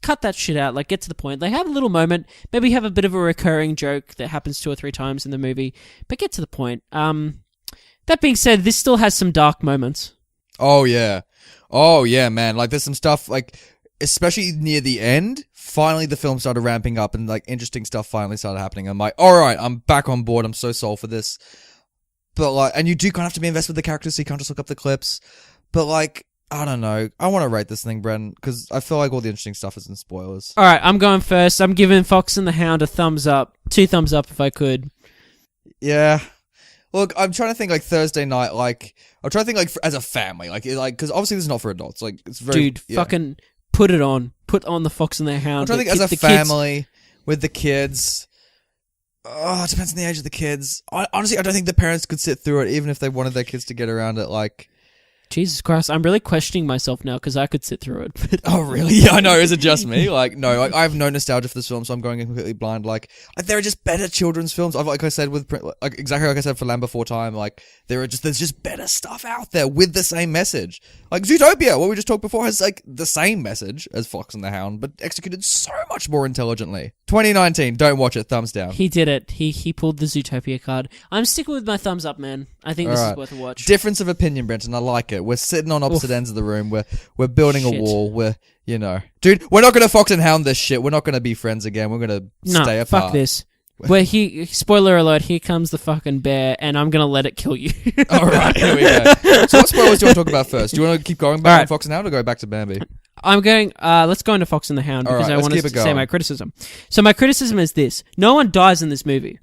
cut that shit out. Like, get to the point. They have a little moment. Maybe have a bit of a recurring joke that happens 2 or 3 times in the movie, but get to the point. That being said, this still has some dark moments. Oh yeah, man. Like there's some stuff like, especially near the end. Finally, the film started ramping up, and like interesting stuff finally started happening. I'm like, all right, I'm back on board. I'm so sold for this. But like, and you do kind of have to be invested with the characters, so you can't just look up the clips. But like, I don't know. I want to rate this thing, Bren, because I feel like all the interesting stuff is in spoilers. All right, I'm going first. I'm giving Fox and the Hound a thumbs up. 2 thumbs up if I could. Yeah. Look, I'm trying to think like Thursday night, like I'm trying to think like as a family, like because obviously this is not for adults. Like it's very fucking put it on. Put on the Fox and the Hound. I'm trying to think as a family with the kids. Oh, it depends on the age of the kids. Honestly, I don't think the parents could sit through it, even if they wanted their kids to get around it. Like, Jesus Christ, I'm really questioning myself now because I could sit through it. oh really? Yeah, I know. Is it just me? Like, no. Like, I have no nostalgia for this film, so I'm going in completely blind. Like, there are just better children's films. Like I said exactly like I said for Land Before Time. Like, there's just better stuff out there with the same message. Like Zootopia, what we just talked before, has like the same message as Fox and the Hound, but executed so much more intelligently. 2019, don't watch it. Thumbs down. He did it. He pulled the Zootopia card. I'm sticking with my thumbs up, man. I think this is worth a watch. Difference of opinion, Brenton. I like it. We're sitting on opposite ends of the room. We're building a wall. We're, dude, we're not gonna Fox and Hound this shit. We're not gonna be friends again. We're gonna stay apart. Fuck this. Spoiler alert, here comes the fucking bear, and I'm gonna let it kill you. Alright, here we go. So what spoilers do you want to talk about first? Do you want to keep going back on Fox and Hound or go back to Bambi? I'm going, let's go into Fox and the Hound because I want to say my criticism. So my criticism is this. No one dies in this movie.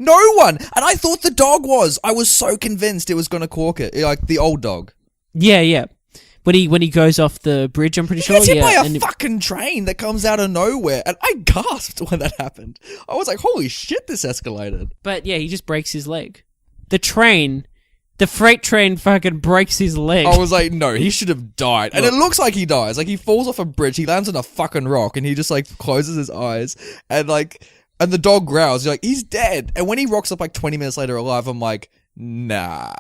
No one! And I thought the dog was. I was so convinced it was going to cork it. Like, the old dog. Yeah. When he goes off the bridge, I'm pretty sure. He gets hit by a fucking train that comes out of nowhere. And I gasped when that happened. I was like, holy shit, this escalated. But yeah, he just breaks his leg. The freight train fucking breaks his leg. I was like, no, he should have died. And it looks like he dies. Like, he falls off a bridge, he lands on a fucking rock, and he just, like, closes his eyes. And, like, and the dog growls. You're like, he's dead. And when he rocks up, like, 20 minutes later alive, I'm like, nah.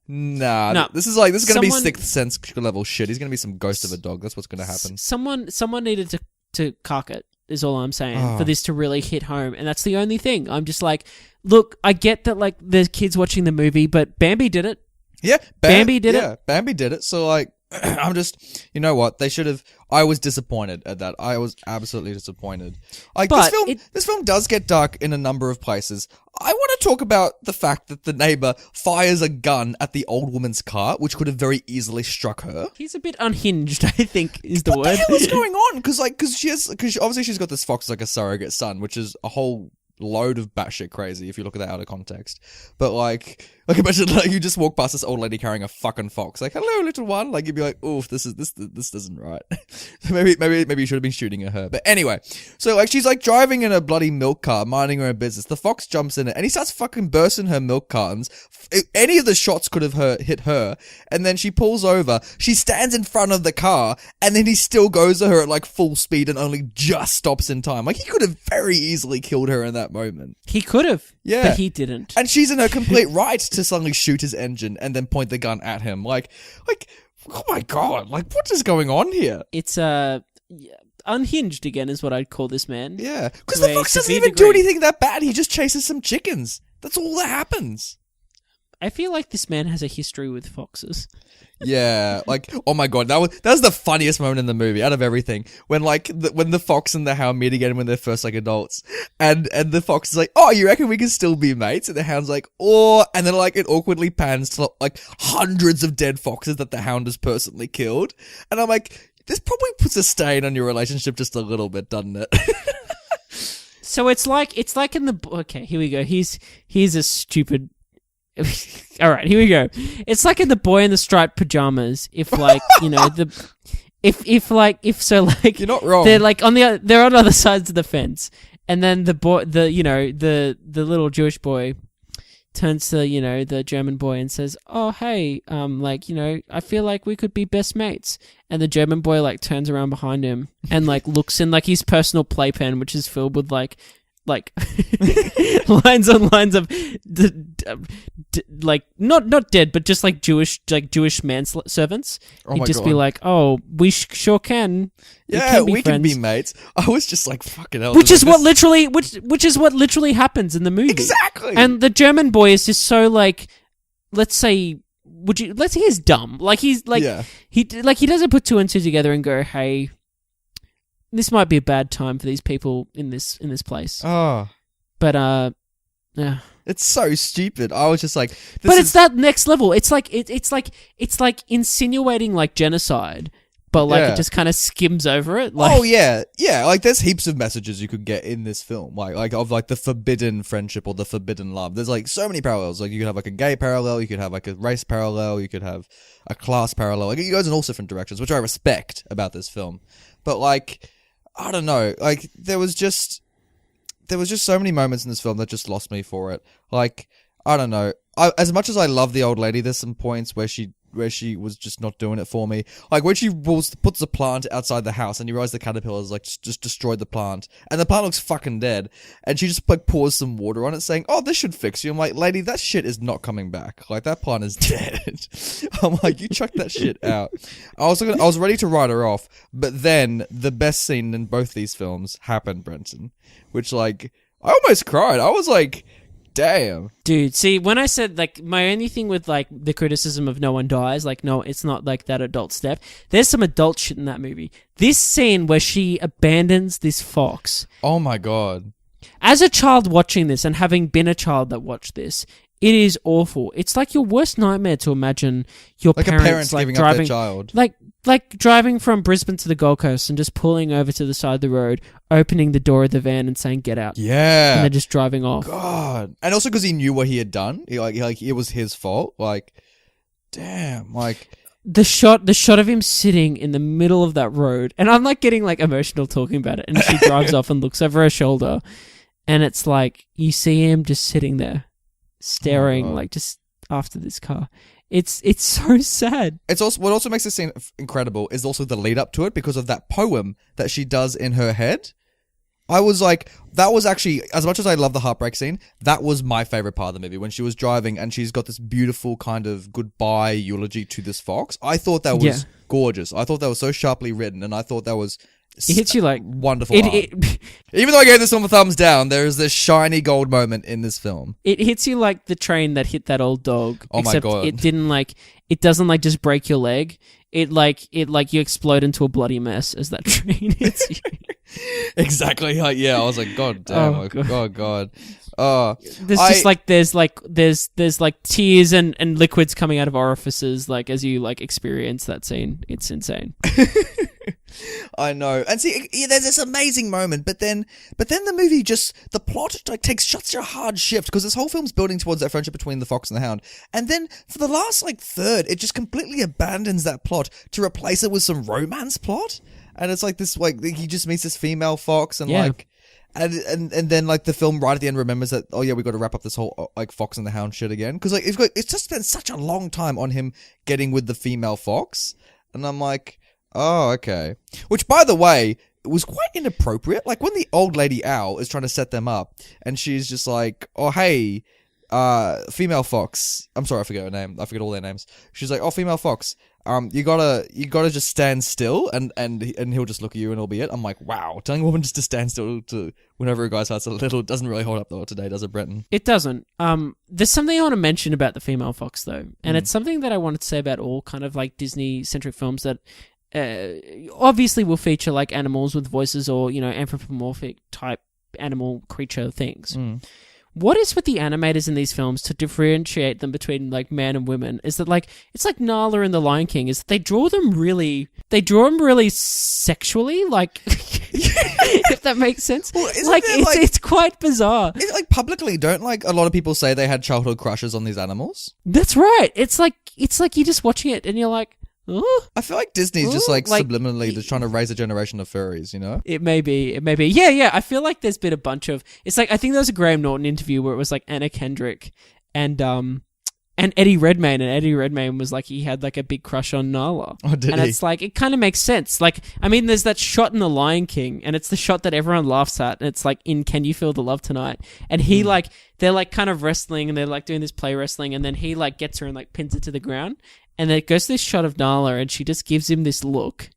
No. This is going to be Sixth Sense level shit. He's going to be some ghost of a dog. That's what's going to happen. Someone needed to cock it, is all I'm saying, for this to really hit home. And that's the only thing. I'm just like, look, I get that, like, there's kids watching the movie, but Bambi did it. Yeah. Bambi did it. Yeah, Bambi did it. So, like, I'm just, you know what? They should have. I was disappointed at that. I was absolutely disappointed. Like, But this film does get dark in a number of places. I want to talk about the fact that the neighbor fires a gun at the old woman's car, which could have very easily struck her. He's a bit unhinged, I think, is the What word. the hell is going on? Because obviously she's got this fox like a surrogate son, which is a whole load of batshit crazy if you look at that out of context. But like imagine like you just walk past this old lady carrying a fucking fox, like, hello little one, like you'd be like, oof, this isn't right. So maybe you should have been shooting at her. But anyway, so like she's like driving in a bloody milk car, minding her own business. The fox jumps in it and he starts fucking bursting her milk cartons. Any of the shots could have hit her, and then she pulls over. She stands in front of the car, and then he still goes to her at like full speed and only just stops in time. Like he could have very easily killed her in that moment. He could have, yeah, but he didn't. And she's in her complete right to suddenly shoot his engine and then point the gun at him. Like, oh my god! Like, what is going on here? It's unhinged again, is what I'd call this man. Yeah, because the fox doesn't even do anything that bad. He just chases some chickens. That's all that happens. I feel like this man has a history with foxes. Yeah, like, oh my god, that was the funniest moment in the movie out of everything. When when the fox and the hound meet again when they're first like adults, and the fox is like, oh, you reckon we can still be mates? And the hound's like, oh, and then like it awkwardly pans to like hundreds of dead foxes that the hound has personally killed, and I'm like, this probably puts a stain on your relationship just a little bit, doesn't it? So it's like in the okay, here we go. He's a stupid. All right, here we go. It's like in the boy in the striped pajamas. If like you know if you're not wrong. They're like they're on other sides of the fence, and then the little Jewish boy turns to the German boy and says, "Oh hey, I feel like we could be best mates." And the German boy like turns around behind him and like looks in like his personal playpen, which is filled with like lines on lines of like not dead but just like Jewish manservants. He'd just be like, oh, we sure can. Yeah, we can be mates. I was just like, fucking hell. Which is what literally happens in the movie. Exactly. And the German boy is just so like, let's say he's dumb. Like he's like, yeah. He doesn't put two and two together and go, hey, this might be a bad time for these people in this place. Oh. But, yeah. It's so stupid. I was just like... it's that next level. It's like insinuating like genocide, but like it just kind of skims over it. Like, oh, yeah. Yeah, like there's heaps of messages you could get in this film. Like of like the forbidden friendship or the forbidden love. There's like so many parallels. Like you could have like a gay parallel, you could have like a race parallel, you could have a class parallel. Like it goes in all different directions, which I respect about this film. But like... I don't know, like, there was just so many moments in this film that just lost me for it. Like, I don't know, as much as I love the old lady, there's some points where she was just not doing it for me. Like, when she puts the plant outside the house and you realize the caterpillars, like, just destroyed the plant, and the plant looks fucking dead, and she just, like, pours some water on it saying, oh, this should fix you. I'm like, lady, that shit is not coming back. Like, that plant is dead. I'm like, you chuck that shit out. I was ready to write her off, but then the best scene in both these films happened, Brenton, which, like, I almost cried. I was like... Damn. Dude, see, when I said, like, my only thing with, like, the criticism of no one dies, like, no, it's not, like, that adult stuff. There's some adult shit in that movie. This scene where she abandons this fox. Oh, my God. As a child watching this, and having been a child that watched this, it is awful. It's like your worst nightmare to imagine your like parents, a parent like, giving driving, up their child. Like like driving from Brisbane to the Gold Coast and just pulling over to the side of the road, opening the door of the van and saying, "Get out." Yeah. And then just driving off. God. And also because he knew what he had done. Like it was his fault. Like, damn. Like... The shot of him sitting in the middle of that road, and I'm like getting like emotional talking about it, and she drives off and looks over her shoulder, and it's like you see him just sitting there staring like just after this car. It's so sad. It's also what also makes this scene incredible is also the lead up to it because of that poem that she does in her head. I was like, that was actually, as much as I love the heartbreak scene, that was my favorite part of the movie when she was driving and she's got this beautiful kind of goodbye eulogy to this fox. I thought that was gorgeous. I thought that was so sharply written, and I thought that was it hits you like wonderful. Even though I gave this film a thumbs down, there is this shiny gold moment in this film. It hits you like the train that hit that old dog. Oh my God. It doesn't like just break your leg. It like you explode into a bloody mess as that train hits you. Exactly. I was like, God damn. God. There's like tears and liquids coming out of orifices like as you like experience that scene. It's insane. I know. And see, there's this amazing moment, but then the movie the plot like takes such a hard shift because this whole film's building towards that friendship between the fox and the hound. And then for the last like third, it just completely abandons that plot to replace it with some romance plot. And it's like this, like, he just meets this female fox and like, and then like the film right at the end remembers that, oh yeah, we got to wrap up this whole like fox and the hound shit again. Cause like, it's just spent such a long time on him getting with the female fox. And I'm like, oh, okay. Which by the way, it was quite inappropriate. Like when the old lady owl is trying to set them up and she's just like, oh, hey, female fox. I'm sorry, I forget her name. I forget all their names. She's like, oh, female fox. You gotta just stand still and he'll just look at you and it'll be it. I'm like, wow, telling a woman just to stand still to whenever a guy's heart's a little doesn't really hold up though today, does it, Breton? It doesn't. There's something I want to mention about the female fox though, and it's something that I wanted to say about all kind of like Disney-centric films that obviously will feature like animals with voices or, you know, anthropomorphic type animal creature things. What is with the animators in these films to differentiate them between like man and women is that like it's like Nala in The Lion King is that they draw them really sexually, like if that makes sense. Well, like it's quite bizarre. Like publicly, don't like a lot of people say they had childhood crushes on these animals? That's right. It's like you're just watching it and you're like, ooh. I feel like Disney's just like subliminally just trying to raise a generation of furries, you know? It may be. Yeah. I feel like there's been a bunch of. It's like I think there was a Graham Norton interview where it was like Anna Kendrick and Eddie Redmayne, and Eddie Redmayne was like he had like a big crush on Nala. Oh, did and he? It's like it kind of makes sense. Like I mean, there's that shot in The Lion King, and it's the shot that everyone laughs at, and it's like in Can You Feel the Love Tonight? And he like they're like kind of wrestling, and they're like doing this play wrestling, and then he like gets her and like pins her to the ground. And then it goes to this shot of Nala, and she just gives him this look.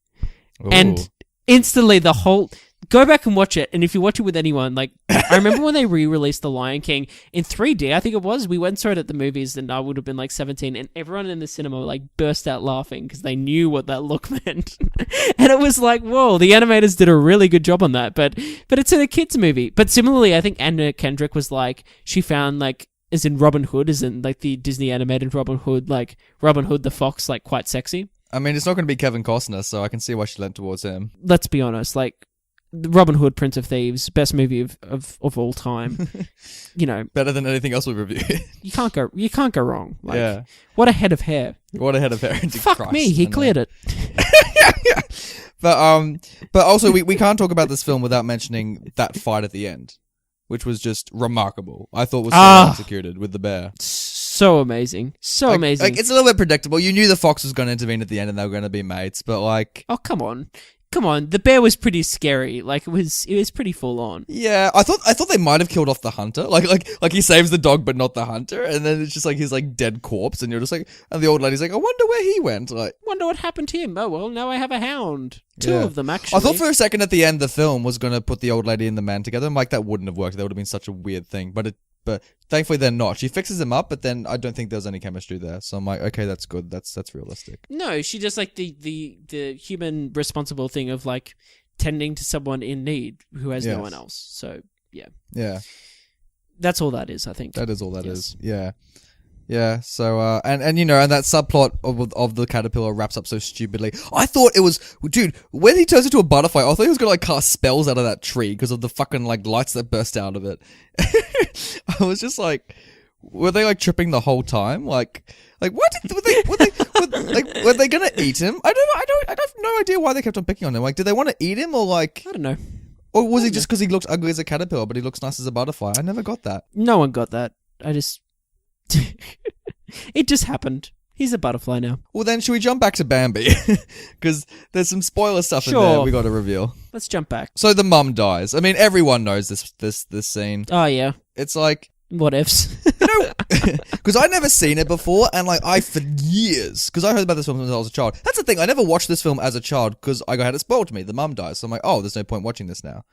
Ooh. And instantly the whole... Go back and watch it, and if you watch it with anyone, like... I remember when they re-released The Lion King in 3D, I think it was. We went and saw it at the movies, and I would have been like 17, and everyone in the cinema like burst out laughing because they knew what that look meant. And it was like, whoa, the animators did a really good job on that. But it's in a kids' movie. But similarly, I think Anna Kendrick was like... She found like... As in Robin Hood, as in like the Disney animated Robin Hood, like Robin Hood the Fox, like quite sexy. I mean, it's not going to be Kevin Costner, so I can see why she leant towards him. Let's be honest, like Robin Hood, Prince of Thieves, best movie of all time. You know, better than anything else we've reviewed. You can't go wrong. Like, yeah. What a head of hair. What a head of hair. Fuck Christ, me, he cleared it. Yeah. But also we can't talk about this film without mentioning that fight at the end, which was just remarkable. I thought was so executed with the bear. So amazing. Amazing. Like, it's a little bit predictable. You knew the fox was going to intervene at the end and they were going to be mates, but like... Oh, come on. The bear was pretty scary. Like, it was pretty full on. Yeah, I thought they might have killed off the hunter. Like he saves the dog, but not the hunter. And then it's just like his like dead corpse, and you're just like, and the old lady's like, I wonder where he went. Like, wonder what happened to him. Oh well, now I have a hound. Two of them actually. I thought for a second at the end the film was gonna put the old lady and the man together. I'm like, that wouldn't have worked. That would have been such a weird thing. But thankfully they're not. She fixes him up, but then I don't think there's any chemistry there. So I'm like, okay, that's good. That's realistic. No, she does like the human responsible thing of like tending to someone in need who has no one else. So yeah. Yeah. That's all that is, I think. That is all that is. Yeah. Yeah, so, and you know, and that subplot of the caterpillar wraps up so stupidly. I thought it was, dude, when he turns into a butterfly, I thought he was gonna, like, cast spells out of that tree because of the fucking, like, lights that burst out of it. I was just like, were they, like, tripping the whole time? Like, were they gonna eat him? I have no idea why they kept on picking on him. Like, did they want to eat him, or like, I don't know. or was he just because he looks ugly as a caterpillar, but he looks nice as a butterfly? I never got that. No one got that. I just... It just happened. He's a butterfly now. Well, then, should we jump back to Bambi? Because there's some spoiler stuff in there Sure. we got to reveal. Let's jump back. So the mum dies. I mean, everyone knows this scene. Oh, yeah. It's like, What ifs? you know, because I'd never seen it before, and like for years, because I heard about this film when I was a child. That's the thing. I never watched this film as a child because I had it spoiled to me. The mum dies, so I'm like, oh, there's no point watching this now.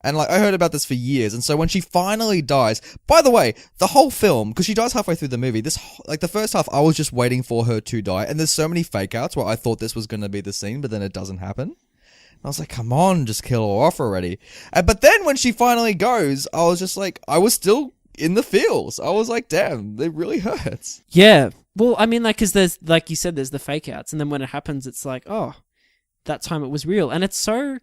And like I heard about this for years, and so when she finally dies, by the way, the whole film, because she dies halfway through the movie, like the first half, I was just waiting for her to die, and there's so many fake outs where I thought this was going to be the scene, but then it doesn't happen. And I was like, come on, just kill her off already. But then when she finally goes, I was just like, I was still in the feels. I was like, damn, it really hurts. Yeah. Well, I mean, like, because there's, like you said, there's the fake outs, and then when it happens, it's like, oh, that time it was real. And it's so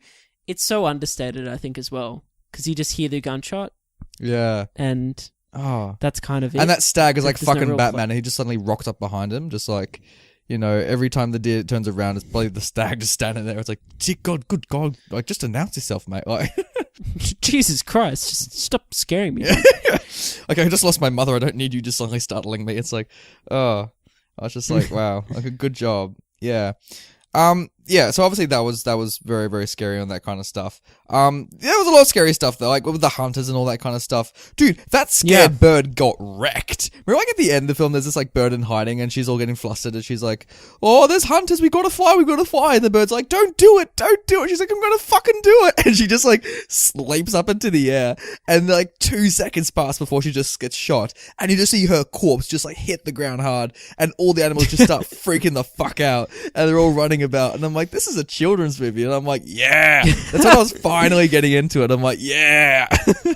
understated, I think, as well, because you just hear the gunshot. Yeah. And oh, that's kind of it. And that stag is like There's no fucking real Batman, and he just suddenly rocks up behind him, just like, you know, every time the deer turns around, it's probably the stag just standing there. It's like, gee, God, good God, like, just announce yourself, mate. Like, Jesus Christ, just stop scaring me. Like, I just lost my mother. I don't need you just suddenly startling me. It's like, oh, I was just like, wow, like a good job. Yeah. Yeah, so obviously that was very, very scary on that kind of stuff. There was a lot of scary stuff though, like with the hunters and all that kind of stuff. Dude, that scared bird got wrecked. Remember, like at the end of the film, there's this like bird in hiding, and she's all getting flustered, and she's like, "Oh, there's hunters, we gotta fly. And the bird's like, "Don't do it. She's like, "I'm gonna fucking do it," and she just like leaps up into the air, and like 2 seconds pass before she just gets shot, and you just see her corpse just like hit the ground hard, and all the animals just start freaking the fuck out, and they're all running about, and I'm like, this is a children's movie, and I'm like, yeah, that's when I was finally getting into it. I'm like, yeah.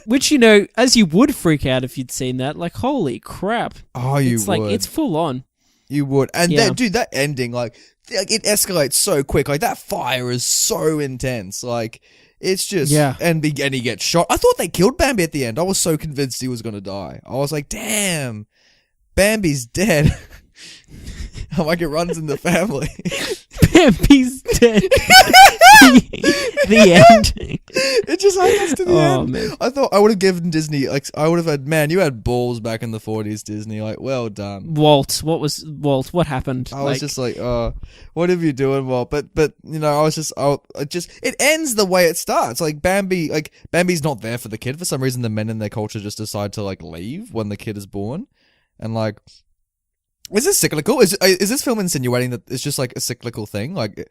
Which, you know, as you would freak out if you'd seen that, like, holy crap. Oh, you it's would. like, it's full on. You would. And Yeah. then, dude, that ending, like, it escalates so quick. Like, that fire is so intense. Like, it's just, Yeah. and he gets shot. I thought they killed Bambi at the end. I was so convinced he was going to die. I was like, damn, Bambi's dead. I'm like, it runs in the family. Bambi's dead. The end. It just happens to the end. Man. I thought I would have given Disney, like, I would have had, man, you had balls back in the 40s, Disney. Like, well done. Walt, what happened? I was just like, what are you doing, Walt? But, you know, I was just, it ends the way it starts. Like, Bambi's not there for the kid. For some reason, the men in their culture just decide to, like, leave when the kid is born. And, like, is this cyclical? Is this film insinuating that it's just like a cyclical thing? Like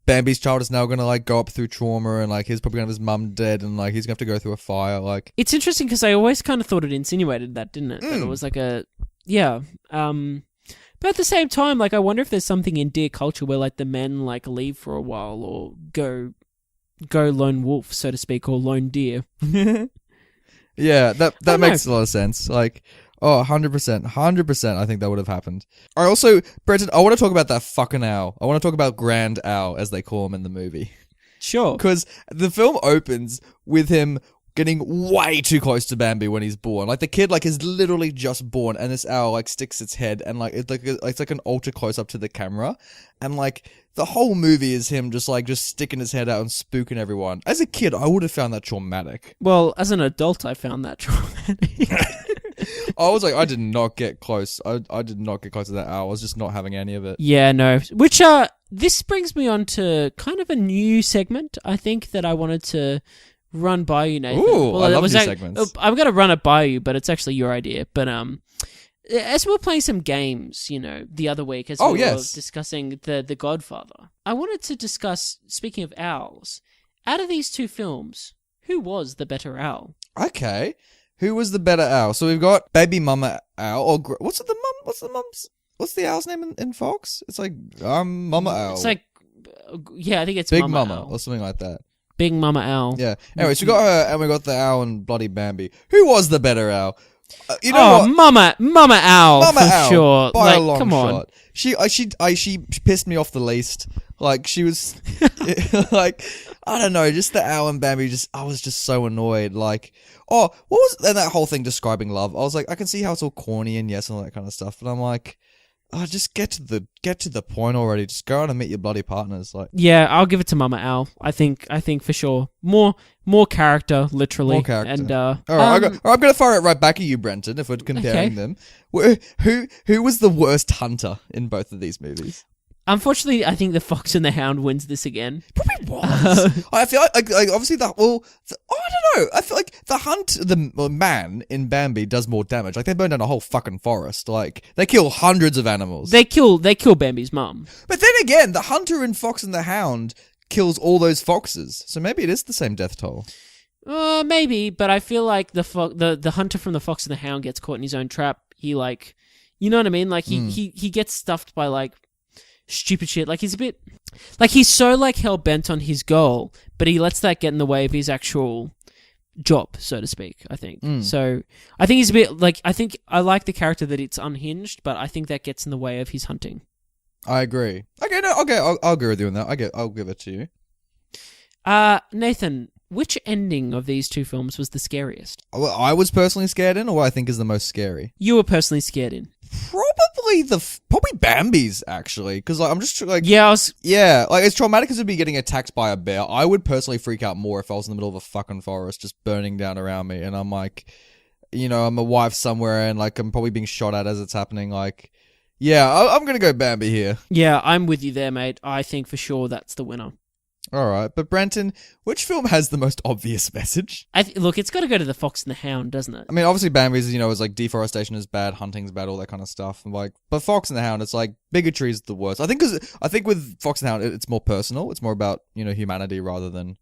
Bambi's child is now gonna like go up through trauma, and like he's probably gonna have his mum dead, and like he's gonna have to go through a fire. Like, It's interesting because I always kind of thought it insinuated that, didn't it? That it was like a, yeah. But at the same time, like, I wonder if there's something in deer culture where like the men like leave for a while or go lone wolf, so to speak, or lone deer. yeah, that makes know. a lot of sense. Like, oh, 100%, I think that would have happened. I also, Brenton, I want to talk about that fucking owl. I want to talk about Grand Owl, as they call him in the movie. Sure. Because the film opens with him getting way too close to Bambi when he's born. Like, the kid, like, is literally just born, and this owl, like, sticks its head, and, like, it's like an ultra close-up to the camera. And, like, the whole movie is him just sticking his head out and spooking everyone. As a kid, I would have found that traumatic. Well, as an adult, I found that traumatic. I was like, I did not get close. I did not get close to that owl. I was just not having any of it. Yeah, no. Which, this brings me on to kind of a new segment, I think, that I wanted to run by you, Nathan. Ooh, I love new like, segments. I'm going to run it by you, but it's actually your idea. But, as we were playing some games, you know, the other week, as we were discussing the Godfather, I wanted to discuss, speaking of owls, out of these two films, who was the better owl? Okay. Who was the better owl? So we've got Baby Mama Owl, or what's the owl's name in Fox? It's like Mama Owl. It's like, yeah, I think it's Big Mama Mama Owl. or something like that. Big Mama Owl. Yeah. Anyway, so we got her, and we got the owl and Bloody Bambi. Who was the better owl? You know what? Mama Owl, Mama for Owl, sure. by a Like, long come on. shot. She pissed me off the least. Like, she was, like, I don't know, just the Owl and Bambi, I was just so annoyed. Like, what was, and that whole thing describing love, I was like, I can see how it's all corny and yes and all that kind of stuff, but I'm like, just get to the point already. Just go out and meet your bloody partners. Like, Yeah, I'll give it to Mama Owl. I think for sure. More character, literally. More character. And all right, I'm gonna fire it right back at you, Brenton. If we're comparing them, who was the worst hunter in both of these movies? unfortunately, I think the Fox and the Hound wins this again. Probably was. I feel like obviously I don't know. I feel like the man in Bambi does more damage. Like, they burn down a whole fucking forest. Like, they kill hundreds of animals. They kill Bambi's mum. But then again, the hunter in Fox and the Hound kills all those foxes. So maybe it is the same death toll. Maybe, but I feel like the hunter from the Fox and the Hound gets caught in his own trap. He, like, you know what I mean? Like, he gets stuffed by, like, stupid shit. Like, he's a bit, like, he's so, like, hell-bent on his goal, but he lets that get in the way of his actual job, so to speak, I think. So I think he's a bit, like, I like the character that it's unhinged, but I think that gets in the way of his hunting. I agree. Okay, no, okay, I'll agree with you on that. I'll give it to you. Nathan, which ending of these two films was the scariest? Well, I was personally scared in, or what I think is the most scary? You were personally scared in. Probably Bambi's, actually, because like, I'm just like, yeah, like, as traumatic as it'd be getting attacked by a bear, I would personally freak out more if I was in the middle of a fucking forest just burning down around me, and I'm like, you know, I'm a wife somewhere, and like I'm probably being shot at as it's happening. Like, yeah, I'm gonna go Bambi here. Yeah, I'm with you there, mate. I think for sure that's the winner. All right, but Brenton, which film has the most obvious message? Look, it's got to go to the Fox and the Hound, doesn't it? I mean, obviously Bambi's, you know, is like deforestation is bad, hunting's bad, all that kind of stuff. And like, but Fox and the Hound, it's like bigotry is the worst. I think with Fox and the Hound, it's more personal. It's more about, you know, humanity rather than,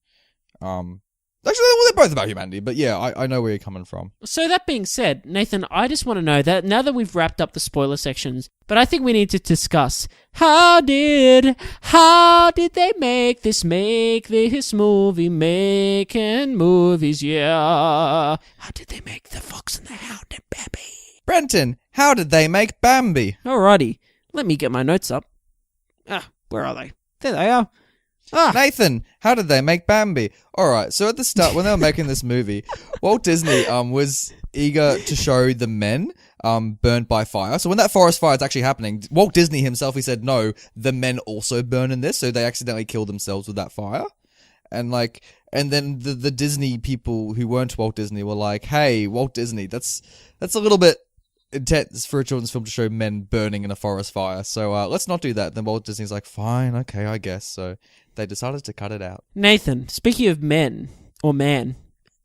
actually, well, they're both about humanity. But yeah, I know where you're coming from. So that being said, Nathan, I just want to know that now that we've wrapped up the spoiler sections, but I think we need to discuss how did they make this movie, making movies, yeah. How did they make the Fox and the Hound and Bambi? Brenton, how did they make Bambi? Alrighty, let me get my notes up. Where are they? There they are. Nathan, how did they make Bambi? Alright, so at the start, when they were making this movie, Walt Disney was eager to show the men burnt by fire. So when that forest fire is actually happening, Walt Disney himself, he said, no, the men also burn in this, so they accidentally killed themselves with that fire. And like, and then the Disney people who weren't Walt Disney were like, hey, Walt Disney, that's a little bit intense for a children's film to show men burning in a forest fire. So let's not do that. Then Walt Disney's like, fine, okay, I guess. So they decided to cut it out. Nathan, speaking of men, or man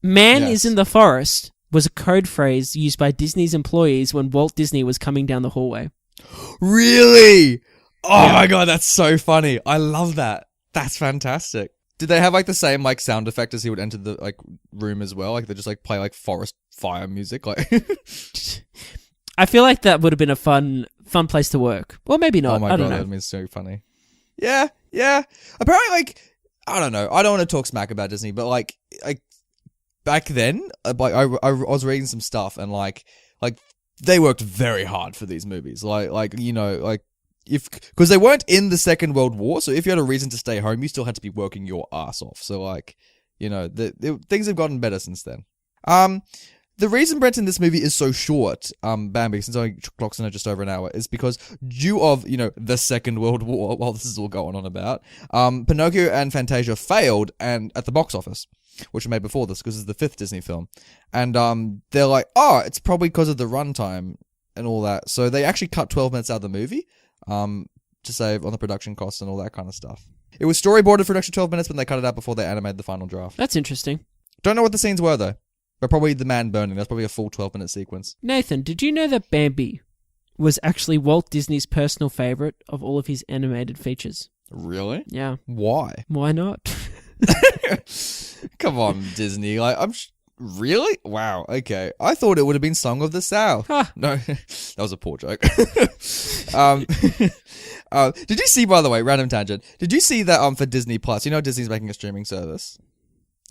is in the forest was a code phrase used by Disney's employees when Walt Disney was coming down the hallway. Really? Oh my god, that's so funny. I love that. That's fantastic. Did they have like the same like sound effect as he would enter the like room as well? Like they just like play like forest fire music? Like I feel like that would have been a fun place to work. Or maybe not. Oh my I don't god, know. that would be so funny. Yeah. Apparently, like, I don't know. I don't want to talk smack about Disney, but like back then, like I was reading some stuff and like they worked very hard for these movies. Like you know, like because they weren't in the Second World War, so if you had a reason to stay home, you still had to be working your ass off. So like, you know, things have gotten better since then. The reason, Brenton, this movie is so short, Bambi, since only clocks in at just over an hour, is because due of, you know, the Second World War, while this is all going on about, Pinocchio and Fantasia failed and at the box office, which were made before this, because it's the fifth Disney film. And they're like, it's probably because of the runtime and all that. So they actually cut 12 minutes out of the movie to save on the production costs and all that kind of stuff. It was storyboarded for an extra 12 minutes, but they cut it out before they animated the final draft. That's interesting. Don't know what the scenes were, though. But probably the man burning. That's probably a full 12-minute sequence. Nathan, did you know that Bambi was actually Walt Disney's personal favorite of all of his animated features? Really? Yeah. Why? Why not? Come on, Disney. Like, really? Wow. Okay. I thought it would have been Song of the South. No, that was a poor joke. Did you see, by the way, random tangent, did you see that for Disney Plus, you know Disney's making a streaming service?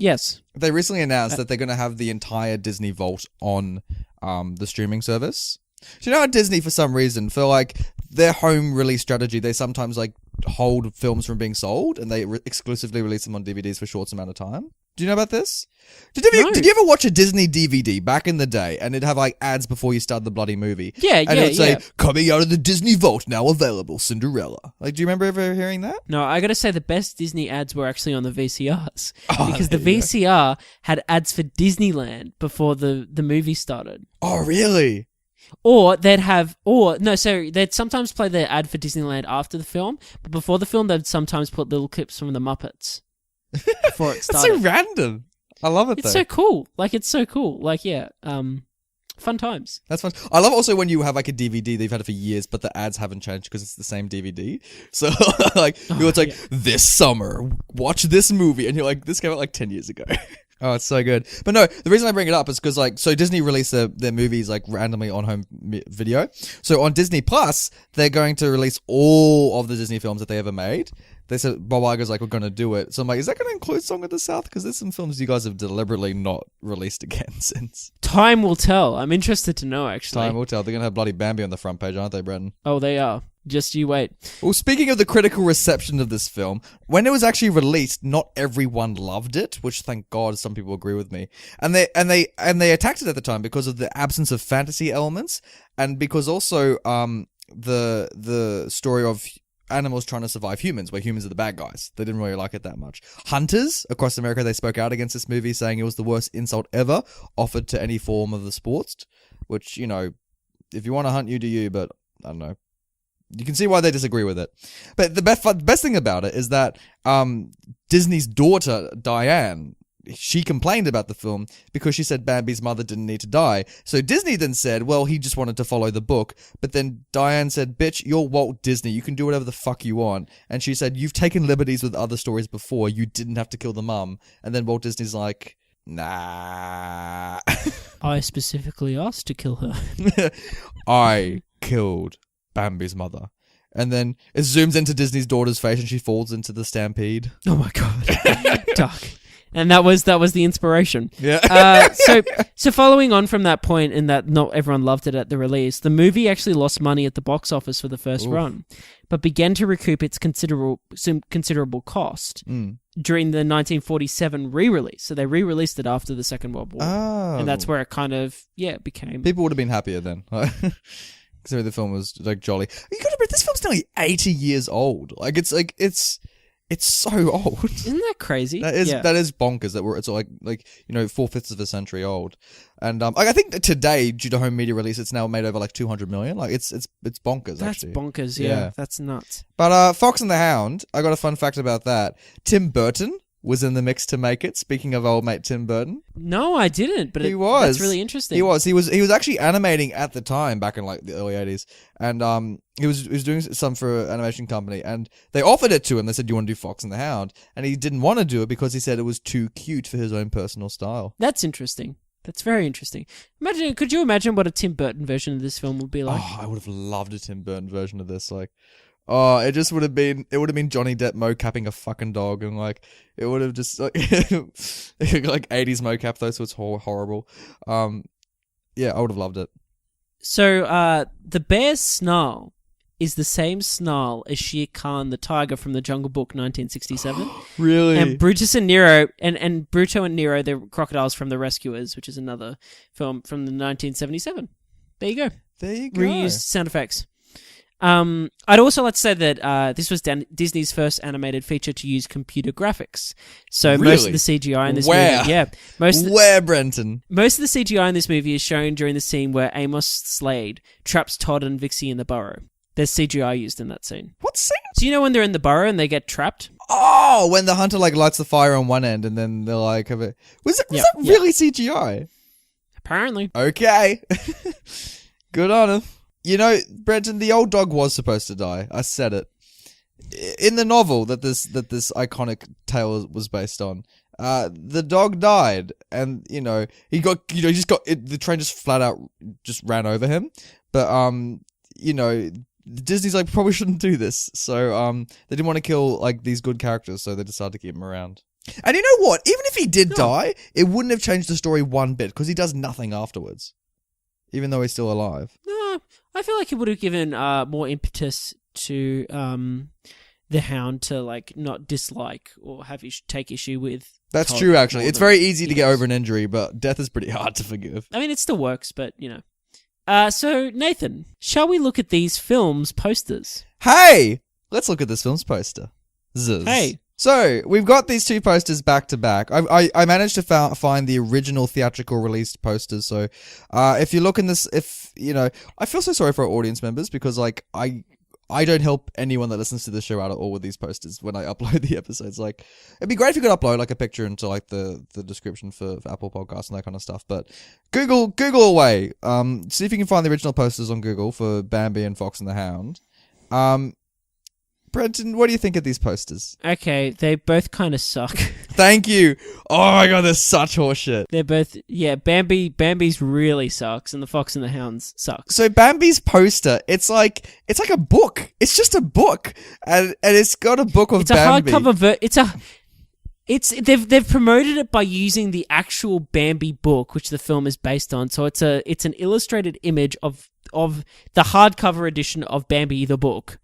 Yes. They recently announced that they're going to have the entire Disney Vault on the streaming service. Do you know how Disney, for some reason, for like their home release strategy, they sometimes like hold films from being sold and they exclusively release them on DVDs for short amount of time? Do you know about this? Did you ever watch a Disney DVD back in the day and it'd have like ads before you start the bloody movie? Yeah, and it would say, coming out of the Disney Vault, now available, Cinderella. Like, do you remember ever hearing that? No, I gotta say the best Disney ads were actually on the VCRs. Because the VCR had ads for Disneyland before the movie started. Oh, really? Or they'd sometimes play the ad for Disneyland after the film, but before the film they'd sometimes put little clips from the Muppets before it started. That's so random. I love it, though. It's so cool. Like, it's so cool. Like, yeah, fun times. That's fun. I love also when you have like a DVD that you've had it for years, but the ads haven't changed because it's the same DVD. So like, it's like, this summer, watch this movie. And you're like, this came out like 10 years ago. Oh, it's so good. But no, the reason I bring it up is because like, so Disney released their movies like randomly on home video. So on Disney Plus, they're going to release all of the Disney films that they ever made. They said, Bob Iger's like, we're going to do it. So I'm like, is that going to include Song of the South? Because there's some films you guys have deliberately not released again since. Time will tell. I'm interested to know, actually. Time will tell. They're going to have bloody Bambi on the front page, aren't they, Brendan? Oh, they are. Just you wait. Well, speaking of the critical reception of this film, when it was actually released, not everyone loved it, which thank God some people agree with me. And they attacked it at the time because of the absence of fantasy elements and because also the story of animals trying to survive humans, where humans are the bad guys. They didn't really like it that much. Hunters across America, they spoke out against this movie, saying it was the worst insult ever offered to any form of the sports, which, you know, if you want to hunt, you do you, but I don't know. You can see why they disagree with it. But the best thing about it is that Disney's daughter, Diane, she complained about the film because she said Bambi's mother didn't need to die. So Disney then said, well, he just wanted to follow the book. But then Diane said, bitch, you're Walt Disney. You can do whatever the fuck you want. And she said, you've taken liberties with other stories before. You didn't have to kill the mum. And then Walt Disney's like, nah. I specifically asked to kill her. I killed Bambi's mother. And then it zooms into Disney's daughter's face and she falls into the stampede. Oh my God. Dark. And that was the inspiration. Yeah. So following on from that point, in that not everyone loved it at the release, the movie actually lost money at the box office for the first run, but began to recoup its considerable cost during the 1947 re-release. So they re-released it after the Second World War, and that's where it kind of became. People would have been happier then. So the film was like jolly. You got to remember, this film's nearly 80 years old. Like it's so old. Isn't that crazy? That is bonkers. It's like 4/5 of a century old. And I think that today, due to home media release, it's now made over like 200 million. Like it's bonkers. That's actually. Bonkers. Yeah, that's nuts. But Fox and the Hound, I got a fun fact about that. Tim Burton was in the mix to make it. Speaking of old mate Tim Burton. No, I didn't, but he was. That's really interesting. He was actually animating at the time, back in like the early 80s. And he was doing some for an animation company, and they offered it to him. They said, "Do you want to do Fox and the Hound?" And he didn't want to do it because he said it was too cute for his own personal style. That's interesting. That's very interesting. Could you imagine what a Tim Burton version of this film would be like? Oh, I would have loved a Tim Burton version of this. Like, oh, it would have been Johnny Depp mocapping a fucking dog, and like it would have just like like 80s mocap though, so it's horrible. Yeah, I would have loved it. So the bear's snarl is the same snarl as Shere Khan the tiger from the Jungle Book 1967. Really? And Brutus and Nero and Bruto and Nero, the crocodiles from The Rescuers, which is another film from the 1977. There you go. Reused sound effects. I'd also like to say that this was Disney's first animated feature to use computer graphics. So most of the CGI in this movie, where, Brenton? Most of the CGI in this movie is shown during the scene where Amos Slade traps Todd and Vixie in the burrow. There's CGI used in that scene. What scene? So you know when they're in the burrow and they get trapped? Oh, when the hunter like lights the fire on one end and then they're like, was that really CGI? Apparently. Okay. Good on him. You know, Brenton, the old dog was supposed to die. I said it. In the novel that this iconic tale was based on, the dog died, and the train just flat out just ran over him. But Disney's like, probably shouldn't do this. So they didn't want to kill like these good characters, so they decided to keep him around. And you know what? Even if he did die, it wouldn't have changed the story one bit because he does nothing afterwards, even though he's still alive. No, I feel like it would have given more impetus to the Hound to like not dislike or have take issue with. That's true, actually. It's very easy to get over an injury, but death is pretty hard to forgive. I mean, it still works, but you know. So Nathan, shall we look at these films' posters? Hey, let's look at this film's poster. Zzz. Hey. So, we've got these two posters back to back. I managed to find the original theatrical released posters, so if you look in this, I feel so sorry for our audience members because, like, I don't help anyone that listens to the show out at all with these posters when I upload the episodes. Like, it'd be great if you could upload, like, a picture into, like, the description for Apple Podcasts and that kind of stuff, but Google away. See if you can find the original posters on Google for Bambi and Fox and the Hound. Brenton, what do you think of these posters? Okay, they both kind of suck. Thank you. Oh my god, they're such horseshit. They're both, Bambi's really sucks, and the Fox and the Hounds sucks. So Bambi's poster, it's like a book. It's just a book, and it's got a book of Bambi. It's a hardcover. They've promoted it by using the actual Bambi book, which the film is based on. So it's an illustrated image of the hardcover edition of Bambi the book.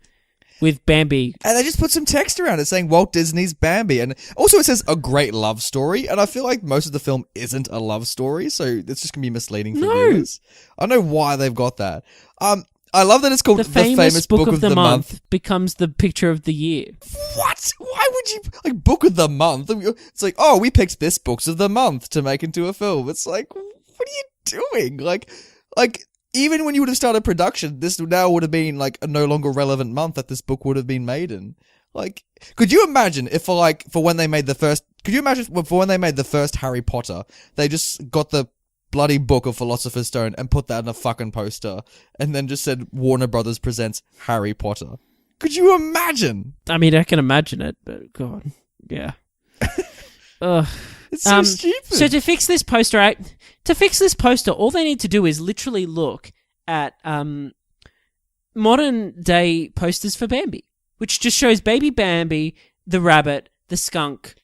With Bambi. And they just put some text around it saying Walt Disney's Bambi. And also it says a great love story. And I feel like most of the film isn't a love story. So it's just going to be misleading for viewers. I don't know why they've got that. I love that it's called The Famous Book of the Month. Becomes the picture of the year. What? Why would you... Like, Book of the Month? It's like, oh, we picked this Books of the Month to make into a film. It's like, what are you doing? Like... Even when you would have started production, this now would have been like a no longer relevant month that this book would have been made in. Like, could you imagine if for when they made the first Harry Potter, they just got the bloody book of Philosopher's Stone and put that in a fucking poster and then just said Warner Brothers presents Harry Potter? Could you imagine? I mean, I can imagine it, but God, yeah. Ugh. It's so stupid. So to fix this poster, all they need to do is literally look at modern day posters for Bambi, which just shows baby Bambi, the rabbit, the skunk,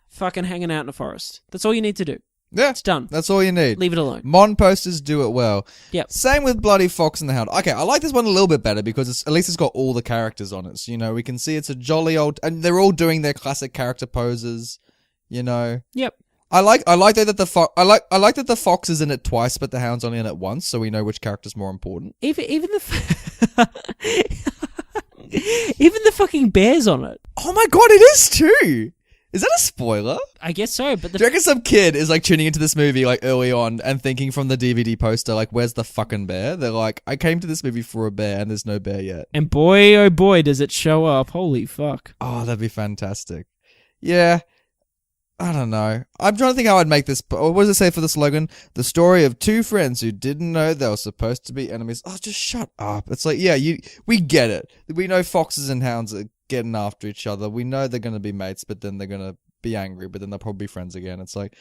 fucking hanging out in a forest. That's all you need to do. Yeah, it's done. That's all you need. Leave it alone. Mon posters do it well. Yep. Same with bloody Fox and the Hound. Okay, I like this one a little bit better because at least it's got all the characters on it. So, we can see it's a jolly old, and they're all doing their classic character poses. Yep. I like that that the fox is in it twice, but the hound's only in it once, so we know which character's more important. Even the even the fucking bear's on it. Oh my god, it is too. Is that a spoiler? I guess so, but do you reckon some kid is like tuning into this movie like early on and thinking from the DVD poster like, where's the fucking bear? They're like, I came to this movie for a bear and there's no bear yet. And boy, oh boy, does it show up. Holy fuck. Oh, that'd be fantastic. Yeah. I don't know. I'm trying to think how I'd make this. What does it say for the slogan? The story of two friends who didn't know they were supposed to be enemies. Oh, just shut up. It's like, yeah, we get it. We know foxes and hounds are getting after each other. We know they're going to be mates, but then they're going to be angry, but then they'll probably be friends again. It's like,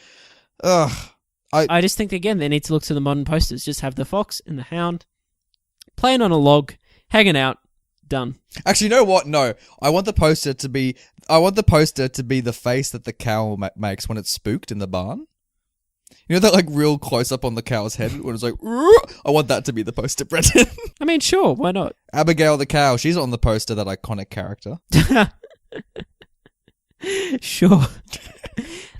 ugh. I just think, again, they need to look to the modern posters. Just have the fox and the hound playing on a log, hanging out. Done. Actually, you know what? No, I want the poster to be the face that the cow makes when it's spooked in the barn. You know that like real close up on the cow's head when it's like, I want that to be the poster, Brenton. I mean, sure, why not? Abigail the cow, she's on the poster, that iconic character. Sure.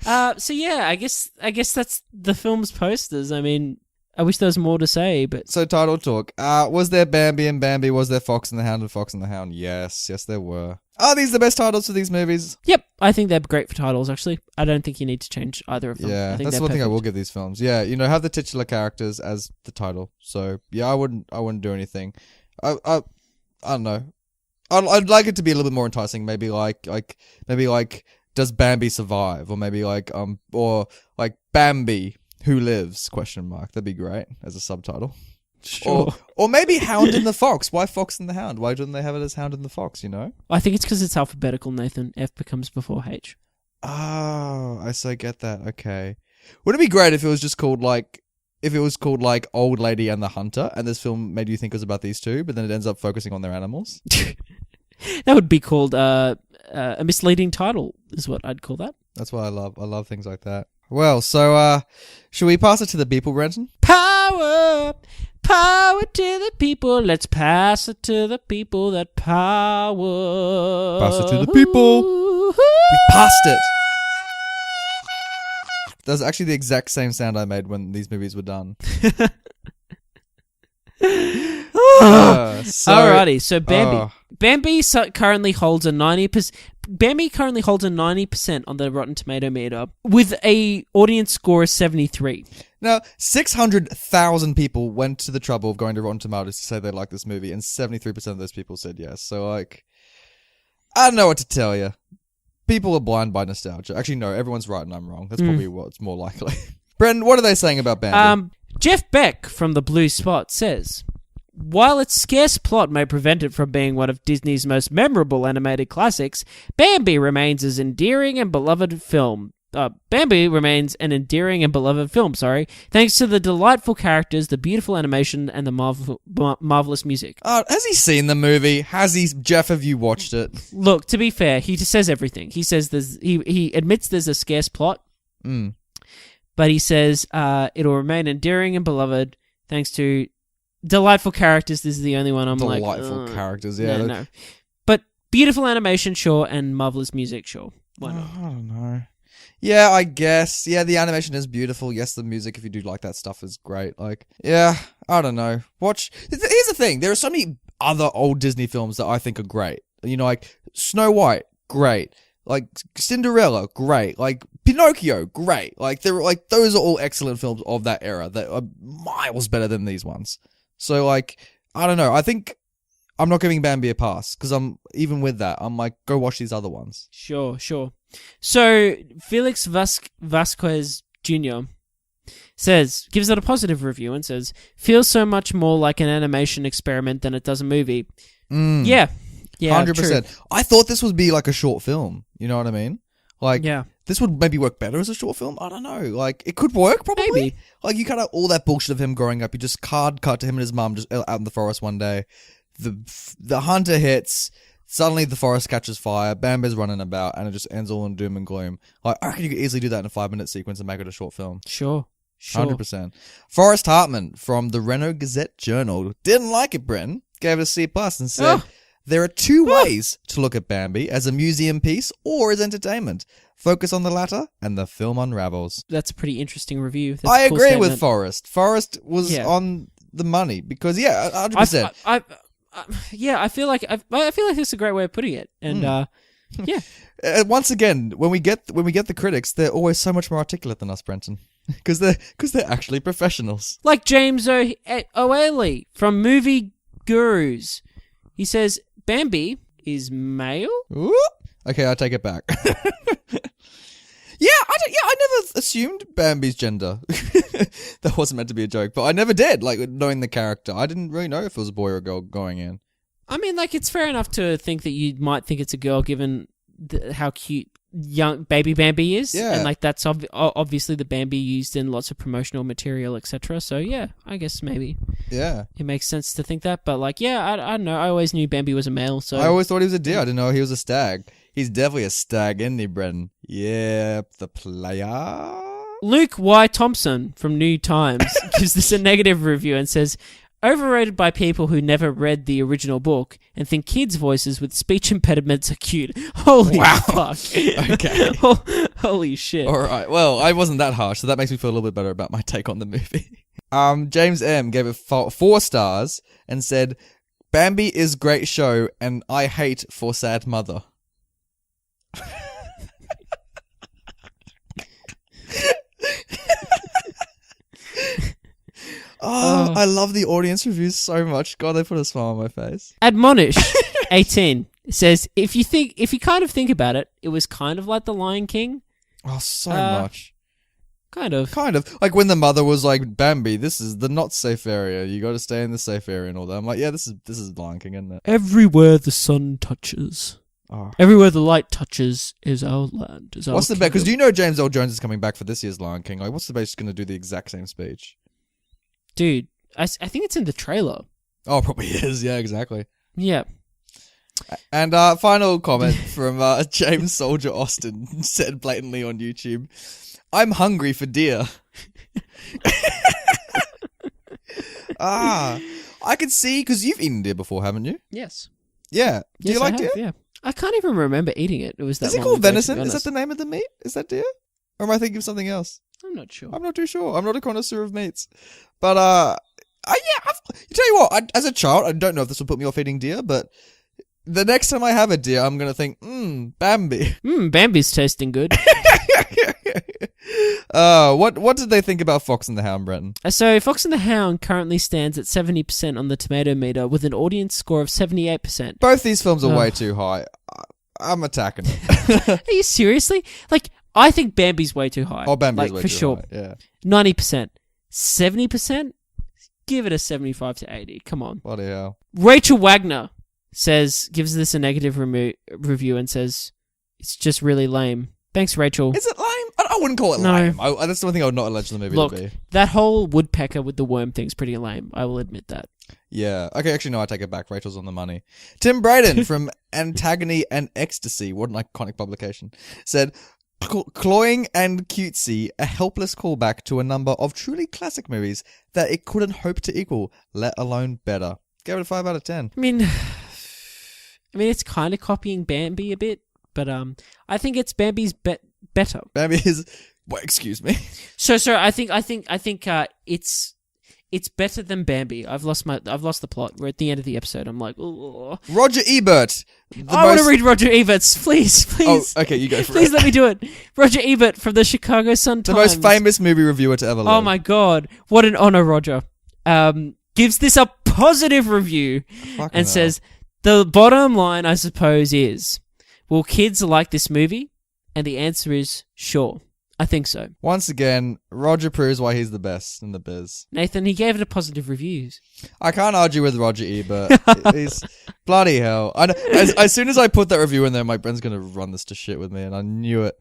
So yeah, I guess that's the film's posters. I mean, I wish there was more to say, but... So, title talk. Was there Bambi and Bambi? Was there Fox and the Hound and Fox and the Hound? Yes, there were. Are these the best titles for these movies? Yep, I think they're great for titles, actually. I don't think you need to change either of them. Yeah, that's one thing I will give these films. Yeah, have the titular characters as the title. So, yeah, I wouldn't do anything. I don't know. I'd like it to be a little bit more enticing. Maybe like, does Bambi survive? Or maybe or Bambi... Who lives? ? That'd be great as a subtitle. Sure. Or maybe Hound and the Fox. Why Fox and the Hound? Why didn't they have it as Hound and the Fox, I think it's because it's alphabetical, Nathan. F becomes before H. Oh, I so get that. Okay. Wouldn't it be great if it was just called Old Lady and the Hunter, and this film made you think it was about these two, but then it ends up focusing on their animals? That would be called a misleading title, is what I'd call that. That's what I love. I love things like that. Well, so should we pass it to the people, Brenton? Power to the people. Let's pass it to the people that power. Pass it to the people. We passed it. That's actually the exact same sound I made when these movies were done. Alrighty, so Bambi. Bambi currently holds a 90%. Bambi currently holds a 90% on the Rotten Tomato meter with a audience score of 73. Now, 600,000 people went to the trouble of going to Rotten Tomatoes to say they like this movie, and 73% of those people said yes. So, like, I don't know what to tell you. People are blind by nostalgia. Actually, no, everyone's right and I'm wrong. That's probably what's more likely. Brendan, what are they saying about Bambi? Jeff Beck from The Blue Spot says, while its scarce plot may prevent it from being one of Disney's most memorable animated classics, Bambi remains an endearing and beloved film. Bambi remains an endearing and beloved film, thanks to the delightful characters, the beautiful animation, and the marvelous music. Has he seen the movie? Jeff, have you watched it? Look, to be fair, he just says everything. He says he admits there's a scarce plot, but he says it'll remain endearing and beloved thanks to delightful characters. This is the only one I'm delightful characters, yeah. No. But beautiful animation, sure, and marvelous music, sure. Why not? I don't know. Yeah, I guess. Yeah, the animation is beautiful. Yes, the music, if you do like that stuff, is great. Like, yeah, I don't know. Here's the thing. There are so many other old Disney films that I think are great. You know, like Snow White, great. Like Cinderella, great. Like Pinocchio, great. Like those are all excellent films of that era that are miles better than these ones. So, like, I don't know. I think I'm not giving Bambi a pass because even with that, I'm like, go watch these other ones. Sure. So, Felix Vasquez Jr. gives it a positive review and says, feels so much more like an animation experiment than it does a movie. Yeah, 100%. True. I thought this would be like a short film. You know what I mean? Like, yeah. This would maybe work better as a short film. I don't know. Like, it could work, probably. Maybe. Like, you cut out all that bullshit of him growing up. You just cut to him and his mum just out in the forest one day. The hunter hits. Suddenly, the forest catches fire. Bambi's running about, and it just ends all in doom and gloom. Like, I reckon you could easily do that in a 5-minute sequence and make it a short film. Sure. 100%. Forrest Hartman from the Reno Gazette Journal didn't like it, Brenton. Gave it a C+ and said, there are two ways to look at Bambi, as a museum piece or as entertainment. Focus on the latter, and the film unravels. That's a pretty interesting review. That's I a cool agree statement. with Forrest. Forrest was on the money because, 100%. I feel like it's a great way of putting it, and yeah. Once again, when we get the critics, they're always so much more articulate than us, Brenton, because they're actually professionals. Like James O'Ailey from Movie Gurus, he says Bambi is male. Ooh. Okay, I take it back. I never assumed Bambi's gender. That wasn't meant to be a joke, but I never did. Like, knowing the character, I didn't really know if it was a boy or a girl going in. I mean, like, it's fair enough to think that you might think it's a girl, given how cute young baby Bambi is. Yeah. And, like, that's obviously the Bambi used in lots of promotional material, etc. So, yeah, I guess maybe. Yeah. It makes sense to think that. But, like, yeah, I don't know. I always knew Bambi was a male, so... I always thought he was a deer. I didn't know he was a stag. He's definitely a stag, isn't he, Brendan? Yep, the player. Luke Y. Thompson from New Times gives this a negative review and says, overrated by people who never read the original book and think kids' voices with speech impediments are cute. Holy fuck. Okay. Holy shit. All right. Well, I wasn't that harsh, so that makes me feel a little bit better about my take on the movie. James M. gave it 4 stars and said, Bambi is great show and I hate for sad mother. I love the audience reviews so much. God, they put a smile on my face. Admonish 18 says, if you kind of think about it, it was kind of like The Lion King. Oh, so much. Kind of. Like when the mother was like, Bambi, this is the not safe area. You got to stay in the safe area and all that. I'm like, yeah, this is Lion King, isn't it? Everywhere the sun touches. Oh. Everywhere the light touches is our land. What's the bet? Because do you know James Earl Jones is coming back for this year's Lion King? Like, what's the bet he's going to do the exact same speech? Dude, I think it's in the trailer. Oh, it probably is. Yeah, exactly. Yeah. And final comment from James Soldier Austin said blatantly on YouTube, "I'm hungry for deer." I can see, because you've eaten deer before, haven't you? Yes. Yeah. Do you like deer? Yeah. I can't even remember eating it. It was that. Is it called venison? Is that the name of the meat? Is that deer? Or am I thinking of something else? I'm not sure. I'm not too sure. I'm not a connoisseur of meats. But, you tell you what, as a child, I don't know if this will put me off eating deer, but the next time I have a deer, I'm going to think, Bambi. Bambi's tasting good. What did they think about Fox and the Hound, Brenton? So, Fox and the Hound currently stands at 70% on the tomato meter with an audience score of 78%. Both these films are way too high. I'm attacking it. Are you seriously? Like, I think Bambi's way too high. Oh, Bambi's like, way for too sure. high, yeah. 90%. 70%? Give it a 75 to 80. Come on. Bloody hell. Rachel Wagner gives this a negative review and says, it's just really lame. Thanks, Rachel. Is it lame? I wouldn't call it lame. That's the one thing I would not allege the movie to be. That whole woodpecker with the worm thing's pretty lame. I will admit that. Yeah. Okay, actually, no, I take it back. Rachel's on the money. Tim Braden from Antagony and Ecstasy, what an iconic publication, said, "Cloying and cutesy, a helpless callback to a number of truly classic movies that it couldn't hope to equal, let alone better." Gave it a 5 out of 10. I mean, it's kind of copying Bambi a bit, but I think it's Bambi's better. Bambi is... Well, excuse me. So I think it's better than Bambi. I've lost the plot. We're at the end of the episode. I'm like, oh. Roger Ebert. I want to read Roger Ebert's. Please. Oh, okay, you go for it. Please let me do it. Roger Ebert from the Chicago Sun-Times. The most famous movie reviewer to ever live. Oh my god. What an honor, Roger. Gives this a positive review and says, the bottom line, I suppose, is, will kids like this movie? And the answer is, sure. I think so. Once again, Roger proves why he's the best in the biz. Nathan, he gave it a positive reviews. I can't argue with Roger Ebert. He's bloody hell. As soon as I put that review in there, my friend's gonna run this to shit with me, and I knew it.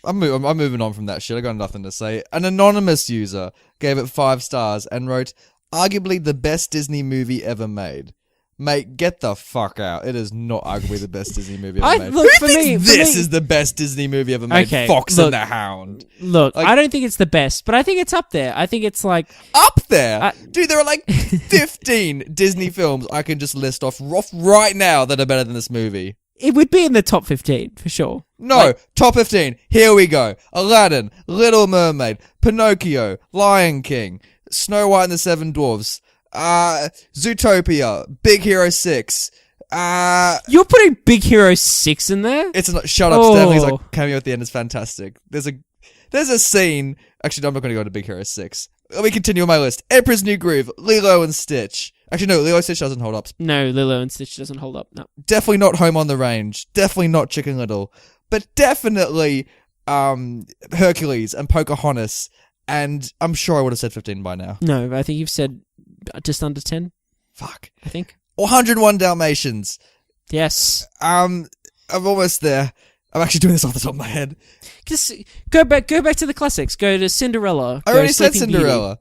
I'm moving on from that shit. I got nothing to say. An anonymous user gave it 5 stars and wrote, "Arguably the best Disney movie ever made." Mate, get the fuck out. It is not arguably the best Disney movie ever made. Look, Who thinks this is the best Disney movie ever made? Okay, Fox and the Hound. Look, I don't think it's the best, but I think it's up there. I think it's like... Up there? Dude, there are like 15 Disney films I can just list off right now that are better than this movie. It would be in the top 15, for sure. No, top 15. Here we go. Aladdin, Little Mermaid, Pinocchio, Lion King, Snow White and the Seven Dwarfs, Zootopia, Big Hero 6. You're putting Big Hero 6 in there? It's not. Shut up, Stanley's like cameo at the end is fantastic. There's a scene. Actually, no, I'm not going to go to Big Hero 6. Let me continue on my list. Emperor's New Groove, Lilo and Stitch. Actually, no, Lilo and Stitch doesn't hold up. No, Lilo and Stitch doesn't hold up. No. Definitely not Home on the Range. Definitely not Chicken Little. But definitely Hercules and Pocahontas. And I'm sure I would have said 15 by now. No, I think you've said just under 10. Fuck. I think. 101 Dalmatians. Yes. I'm almost there. I'm actually doing this off the top of my head. Just go back to the classics. Go to Cinderella. I already said Cinderella.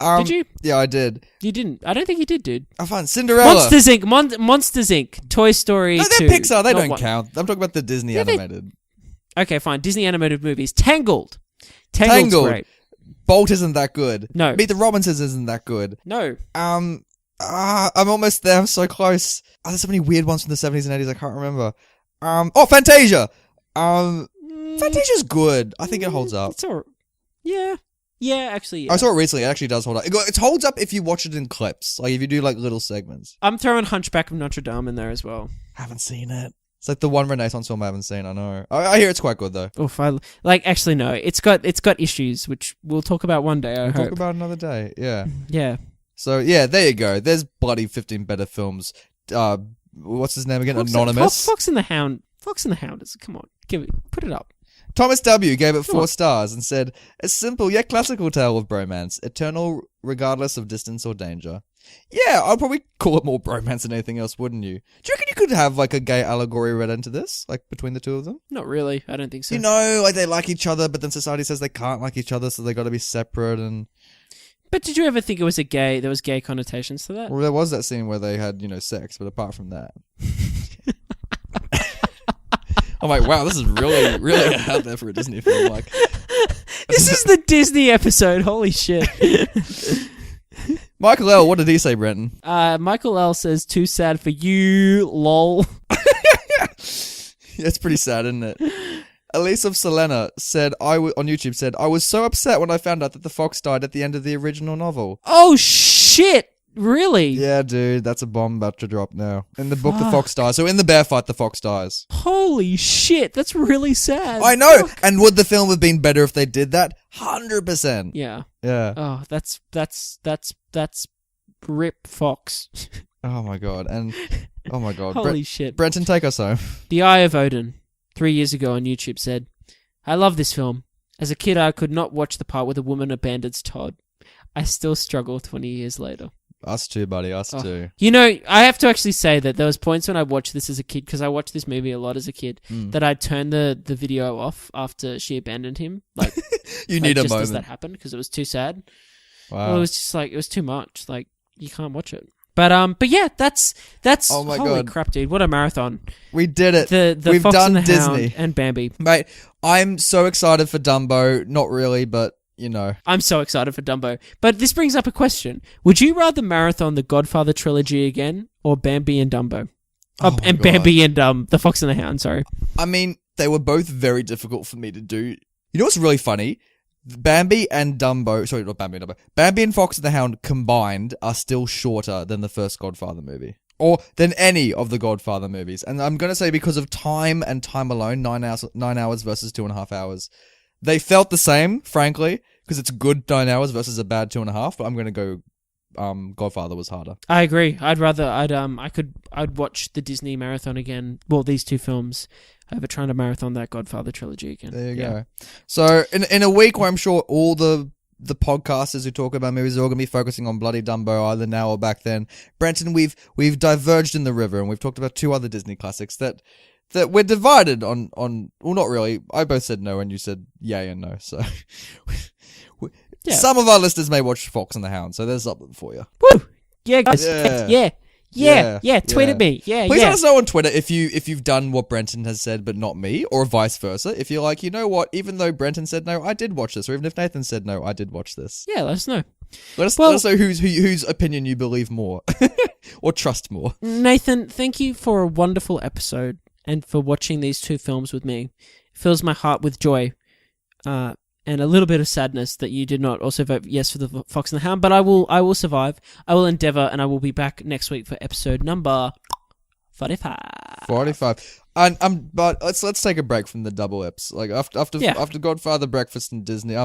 Did you? Yeah, I did. You didn't. I don't think you did, dude. I found Cinderella. Monsters Inc. Monsters Inc. Toy Story 2. No, they're Pixar. They don't count. I'm talking about the Disney animated. Okay, fine. Disney animated movies. Tangled. Tangled's great. Bolt isn't that good. No. Meet the Robinsons isn't that good. No. I'm almost there. I'm so close. There's so many weird ones from the 70s and 80s. I can't remember. Fantasia. Fantasia's good. I think it holds up. It's all right. Yeah. Yeah, actually, yeah. I saw it recently. It actually does hold up. It holds up if you watch it in clips. Like, if you do, like, little segments. I'm throwing Hunchback of Notre Dame in there as well. Haven't seen it. It's like the one Renaissance film I haven't seen, I know. I hear it's quite good, though. Oof, actually, no. It's got issues, which we'll talk about one day, I hope. Talk about another day, yeah. Yeah. So, yeah, there you go. There's bloody 15 better films. What's his name again? Anonymous? Fox and the Hound. Fox and the Hound. Come on. Put it up. Thomas W. gave it 4 stars and said, "A simple yet classical tale of bromance, eternal regardless of distance or danger." Yeah, I'd probably call it more bromance than anything else, wouldn't you? Do you reckon you could have like a gay allegory read into this, like between the two of them? Not really. I don't think so. You know, like they like each other, but then society says they can't like each other, so they got to be separate. And But did you ever think it was there was gay connotations to that? Well, there was that scene where they had, sex, but apart from that. I'm like, wow, this is really, really out there for a Disney film. Like, this is the Disney episode. Holy shit. Michael L., what did he say, Brenton? Michael L. says, too sad for you, lol. It's pretty sad, isn't it? Elise of Selena said, on YouTube said, I was so upset when I found out that the fox died at the end of the original novel. Oh, shit. Really? Yeah, dude, that's a bomb about to drop now. In the book, the fox dies. So in the bear fight, the fox dies. Holy shit, that's really sad. I know. Fuck. And would the film have been better if they did that? 100%. Yeah. Yeah. Oh, that's rip fox. Oh my god. And oh my god. Holy shit. Brenton, take us home. The Eye of Odin, 3 years ago on YouTube said, I love this film. As a kid, I could not watch the part where the woman abandons Todd. I still struggle 20 years later. Us too, buddy. Us too. I have to actually say that there was points when I watched this as a kid, because I watched this movie a lot as a kid, that I'd turn the video off after she abandoned him. Like, you need a moment. As that happened, because it was too sad. Wow. Well, it was just like, it was too much. Like, you can't watch it. But yeah, that's oh my holy god. crap, dude! What a marathon! We did it. We've Fox done and the Disney Hound and Bambi. Mate, I'm so excited for Dumbo. Not really, but I'm so excited for Dumbo. But this brings up a question: would you rather marathon the Godfather trilogy again, or Bambi and Dumbo? And Bambi and The Fox and the Hound. Sorry. I mean, they were both very difficult for me to do. You know what's really funny? Bambi and Dumbo, sorry, not Bambi and Dumbo. Bambi and Fox and the Hound combined are still shorter than the first Godfather movie. Or than any of the Godfather movies. And I'm going to say because of time and time alone, 9 hours versus 2.5 hours. They felt the same, frankly, because it's good 9 hours versus a bad 2.5, but I'm going to go Godfather was harder. I agree. I'd watch the Disney marathon again. Well, these two films over trying to marathon that Godfather trilogy again. There you go. So in a week where I'm sure all the podcasters who talk about movies are all going to be focusing on bloody Dumbo either now or back then. Brenton, we've diverged in the river and we've talked about 2 other Disney classics that we're divided on. Well, not really. I both said no and you said yay and no. So yeah. Some of our listeners may watch Fox and the Hound, so there's something for you. Woo! Yeah, guys. Yeah. Tweet at me. Yeah, Please let us know on Twitter if you've done what Brenton has said, but not me, or vice versa. If you're like, you know what, even though Brenton said no, I did watch this, or even if Nathan said no, I did watch this. Yeah, let us know. Let us know whose opinion you believe more, or trust more. Nathan, thank you for a wonderful episode and for watching these 2 films with me. It fills my heart with joy. And a little bit of sadness that you did not also vote yes for the Fox and the Hound, but I will survive. I will endeavour, and I will be back next week for episode number 45. 45. But let's take a break from the double eps. Like after Godfather, Breakfast, and Disney.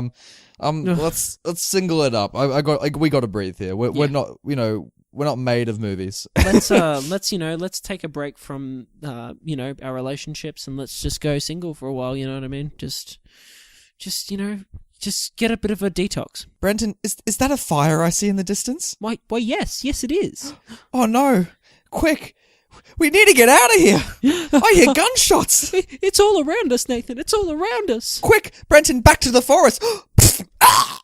Let's single it up. We got to breathe here. We're not we're not made of movies. Let's take a break from our relationships and let's just go single for a while. You know what I mean? Just get a bit of a detox. Brenton, is that a fire I see in the distance? Why, yes it is. Oh no! Quick, we need to get out of here. I hear gunshots. It's all around us, Nathan. It's all around us. Quick, Brenton, back to the forest. Ah!